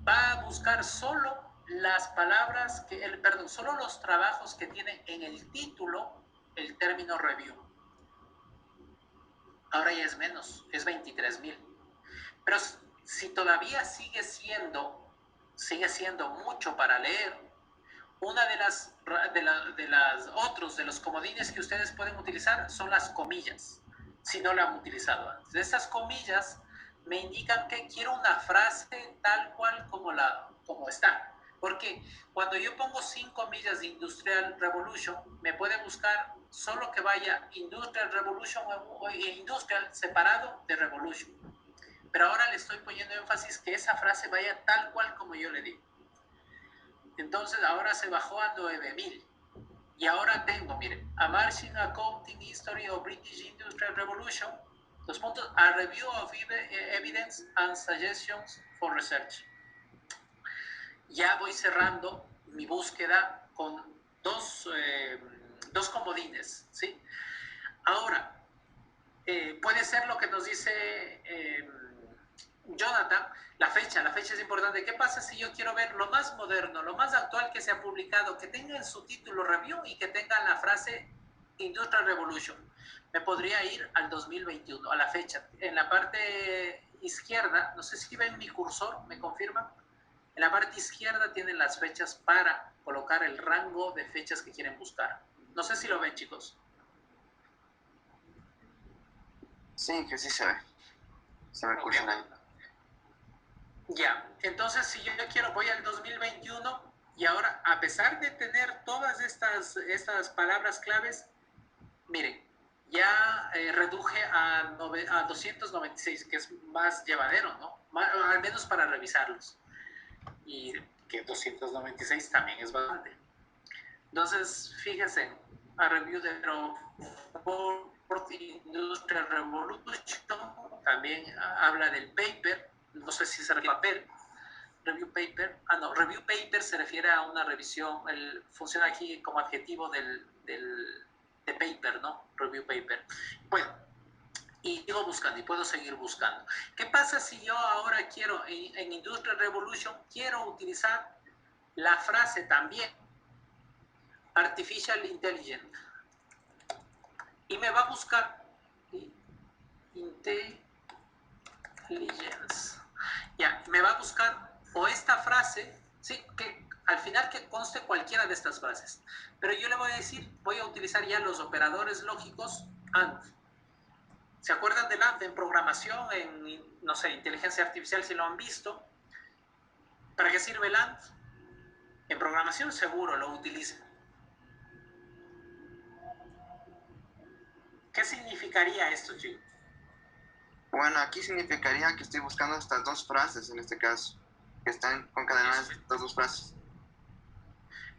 [SPEAKER 1] va a buscar solo las palabras solo los trabajos que tienen en el título el término review. Ahora ya es menos, es 23,000. Pero si todavía sigue siendo mucho para leer, una de los comodines que ustedes pueden utilizar son las comillas, si no la han utilizado antes. Estas comillas me indican que quiero una frase tal cual como está. Porque cuando yo pongo 5 comillas de Industrial Revolution, me puede buscar solo que vaya Industrial Revolution o Industrial separado de Revolution. Pero ahora le estoy poniendo énfasis que esa frase vaya tal cual como yo le digo. Entonces ahora se bajó a 9,000. Y ahora tengo, miren, A Margin Accounting History of British Industrial Revolution, a Review of Evidence and Suggestions for Research. Ya voy cerrando mi búsqueda con dos comodines, ¿sí? Ahora, puede ser lo que nos dice Jonathan, la fecha es importante. ¿Qué pasa si yo quiero ver lo más moderno, lo más actual que se ha publicado, que tenga en su título review y que tenga la frase Industrial Revolution? Me podría ir al 2021, a la fecha. En la parte izquierda, no sé si ven mi cursor, ¿me confirman? En la parte izquierda tienen las fechas para colocar el rango de fechas que quieren buscar. No sé si lo ven, chicos.
[SPEAKER 2] Sí, que sí se ve. Se me cursan ahí.
[SPEAKER 1] Ya, entonces si yo voy al 2021 y ahora, a pesar de tener todas estas palabras claves, miren, ya reduje a 296, que es más llevadero, ¿no? Al menos para revisarlos. Y que 296 también es bastante. Entonces, fíjense, a review de Industrial Revolution, también habla del paper, no sé si se refiere al papel, review paper se refiere a una revisión, funciona aquí como adjetivo del de paper, ¿no? Review paper. Bueno, y sigo buscando y puedo seguir buscando. ¿Qué pasa si yo ahora quiero, en Industrial Revolution, quiero utilizar la frase también, Artificial Intelligence, y me va a buscar Intelligence, ya, me va a buscar o esta frase, sí, que al final que conste cualquiera de estas frases, pero yo le voy a decir, voy a utilizar ya los operadores lógicos AND. ¿Se acuerdan del AND en programación, en, no sé, inteligencia artificial, si lo han visto? ¿Para qué sirve el AND? En programación seguro lo utilizan. ¿Qué significaría esto, chicos?
[SPEAKER 2] Bueno, aquí significaría que estoy buscando estas dos frases en este caso, que están concadenadas estas dos frases.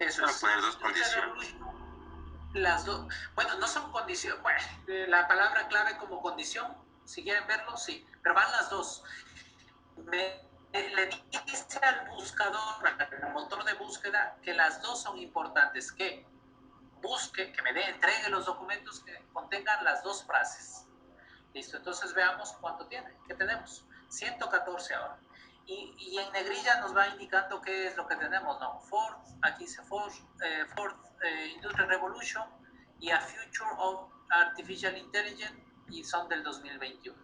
[SPEAKER 1] Eso es.
[SPEAKER 3] Poner dos condiciones.
[SPEAKER 1] Las dos, bueno, no son condiciones, bueno, la palabra clave como condición, si quieren verlo, sí, pero van las dos. Le dice al buscador, al motor de búsqueda, que las dos son importantes, que busque, que me entregue los documentos que contengan las dos frases. Listo, entonces veamos cuánto tiene, ¿qué tenemos? 114 ahora. Y en negrilla nos va indicando qué es lo que tenemos, ¿no? Ford, aquí dice Ford, Industrial Revolution y A Future of Artificial Intelligence, y son del 2021.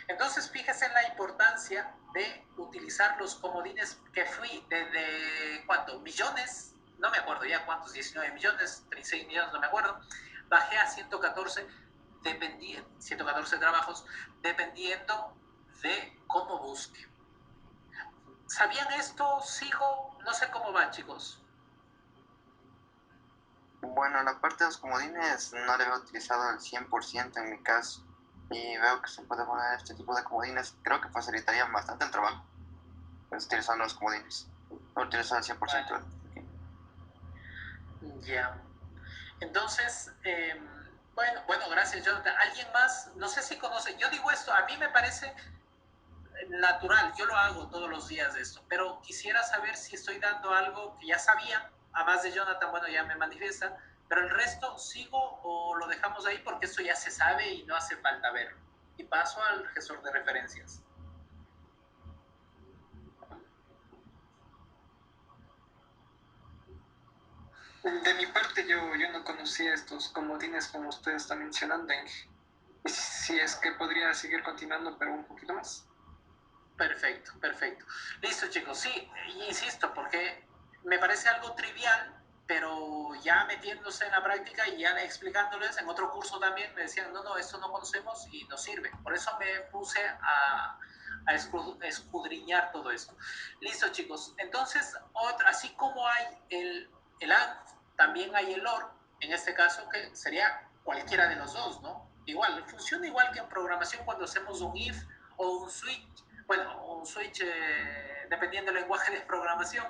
[SPEAKER 1] Entonces, fíjese en la importancia de utilizar los comodines que fui de ¿cuánto? Millones, no me acuerdo ya cuántos, 19 millones, 36 millones, no me acuerdo, bajé a 114, 114 trabajos, dependiendo de cómo busque. ¿Sabían esto? Sigo, no sé cómo va, chicos.
[SPEAKER 2] Bueno, la parte de los comodines no la he utilizado al 100% en mi caso, y veo que se puede poner este tipo de comodines. Creo que facilitaría bastante el trabajo, pues, utilizando los comodines. No utilizo al 100%.
[SPEAKER 1] Vale. Ya. Entonces, bueno, gracias, Jonathan. ¿Alguien más? No sé si conoce. Yo digo esto, a mí me parece natural, yo lo hago todos los días de esto, pero quisiera saber si estoy dando algo que ya sabía, además de Jonathan, bueno, ya me manifiesta, pero el resto sigo o lo dejamos ahí porque esto ya se sabe y no hace falta verlo. Y paso al gestor de referencias.
[SPEAKER 4] De mi parte, yo no conocía estos comodines como ustedes están mencionando. Y si es que podría seguir continuando, pero un poquito más.
[SPEAKER 1] Perfecto, perfecto. Listo, chicos. Sí, insisto, porque me parece algo trivial, pero ya metiéndose en la práctica y ya explicándoles, en otro curso también me decían, no, esto no conocemos y no sirve. Por eso me puse a escudriñar todo esto. Listo, chicos. Entonces, así como hay el AND, también hay el OR, en este caso que sería cualquiera de los dos, ¿no? Igual, funciona igual que en programación cuando hacemos un if o un switch, bueno, un switch dependiendo del lenguaje de programación,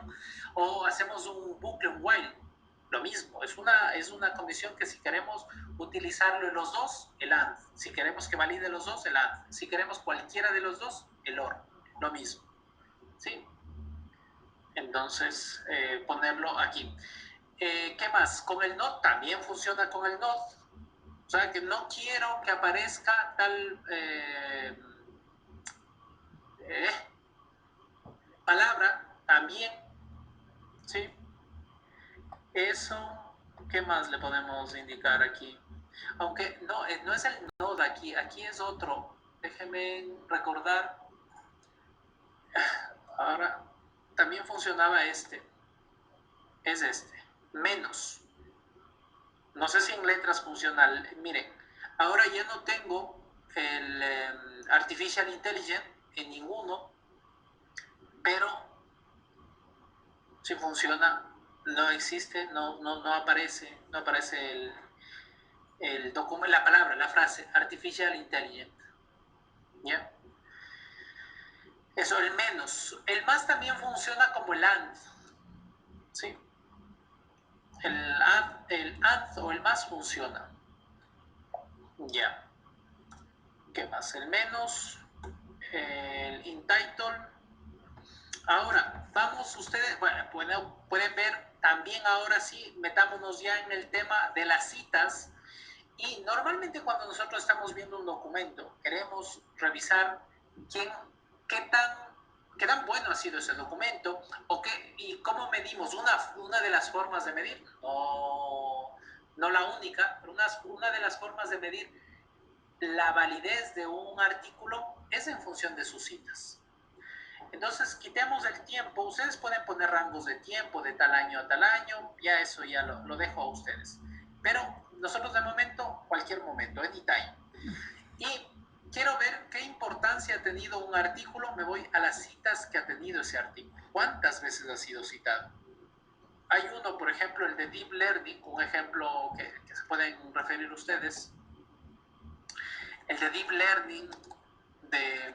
[SPEAKER 1] o hacemos un bucle, un while, lo mismo, es una condición que si queremos utilizarlo en los dos, el AND, si queremos que valide los dos, el AND, si queremos cualquiera de los dos, el OR, lo mismo, ¿sí? Entonces, ponerlo aquí. ¿Qué más? Con el NOT también funciona con el NOT, o sea que no quiero que aparezca tal palabra también, ¿sí? Eso, ¿qué más le podemos indicar aquí? Aunque no es el node aquí, aquí es otro. Déjeme recordar. Ahora, también funcionaba este. Es este. Menos. No sé si en letras funciona. Miren, ahora ya no tengo el Artificial Intelligence en ninguno, pero si funciona, no existe, no aparece el documento, la palabra, la frase Artificial Intelligence. ¿Ya? Eso, el menos. El más también funciona como el AND. ¿Sí? El AND o el más funciona. Ya. ¿Qué más? El menos. El entitle. Ahora, vamos ustedes, bueno, pueden ver también ahora sí, metámonos ya en el tema de las citas, Y normalmente cuando nosotros estamos viendo un documento, queremos revisar quién, qué tan bueno ha sido ese documento y cómo medimos. Una de las formas de medir, no la única, pero una de las formas de medir la validez de un artículo es en función de sus citas. Entonces, quitemos el tiempo. Ustedes pueden poner rangos de tiempo de tal año a tal año. Ya eso ya lo dejo a ustedes. Pero nosotros de momento, cualquier momento, anytime. Y quiero ver qué importancia ha tenido un artículo. Me voy a las citas que ha tenido ese artículo. ¿Cuántas veces ha sido citado? Hay uno, por ejemplo, el de Deep Learning, un ejemplo que se pueden referir ustedes. El de Deep Learning de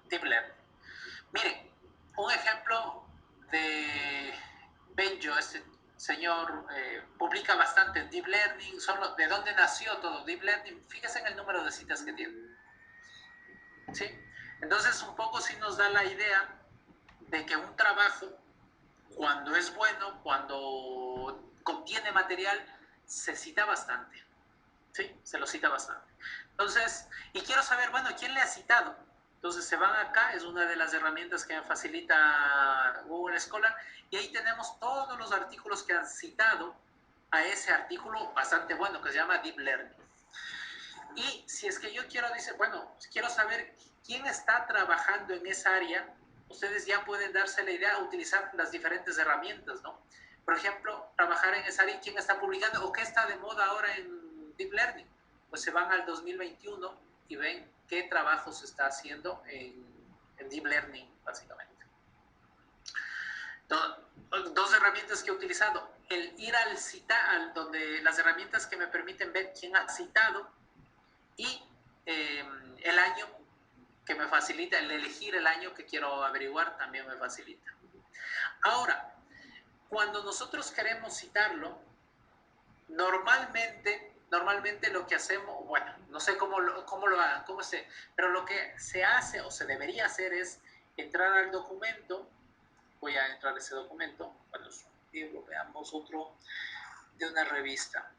[SPEAKER 1] Deep Learning. Miren, un ejemplo de Benjo, este señor publica bastante en Deep Learning, de dónde nació todo Deep Learning. Fíjense en el número de citas que tiene. ¿Sí? Entonces, un poco sí nos da la idea de que un trabajo, cuando es bueno, cuando contiene material, se cita bastante. ¿Sí? Se lo cita bastante. Entonces, y quiero saber, bueno, ¿quién le ha citado? Entonces se van acá, es una de las herramientas que me facilita Google Scholar, y ahí tenemos todos los artículos que han citado a ese artículo bastante bueno que se llama Deep Learning. Y si es que yo quiero, bueno, quiero saber quién está trabajando en esa área, ustedes ya pueden darse la idea de utilizar las diferentes herramientas, ¿no? Por ejemplo, trabajar en esa área, quién está publicando o qué está de moda ahora en Deep Learning. Pues se van al 2021 y ven qué trabajo se está haciendo en Deep Learning, básicamente. Dos herramientas que he utilizado. El ir al citar, donde las herramientas que me permiten ver quién ha citado, y el año que me facilita, el elegir el año que quiero averiguar también me facilita. Ahora, cuando nosotros queremos citarlo, normalmente lo que hacemos, bueno, no sé cómo lo hagan, pero lo que se hace o se debería hacer es entrar al documento. Voy a entrar a ese documento. Bueno, es un libro, veamos otro de una revista.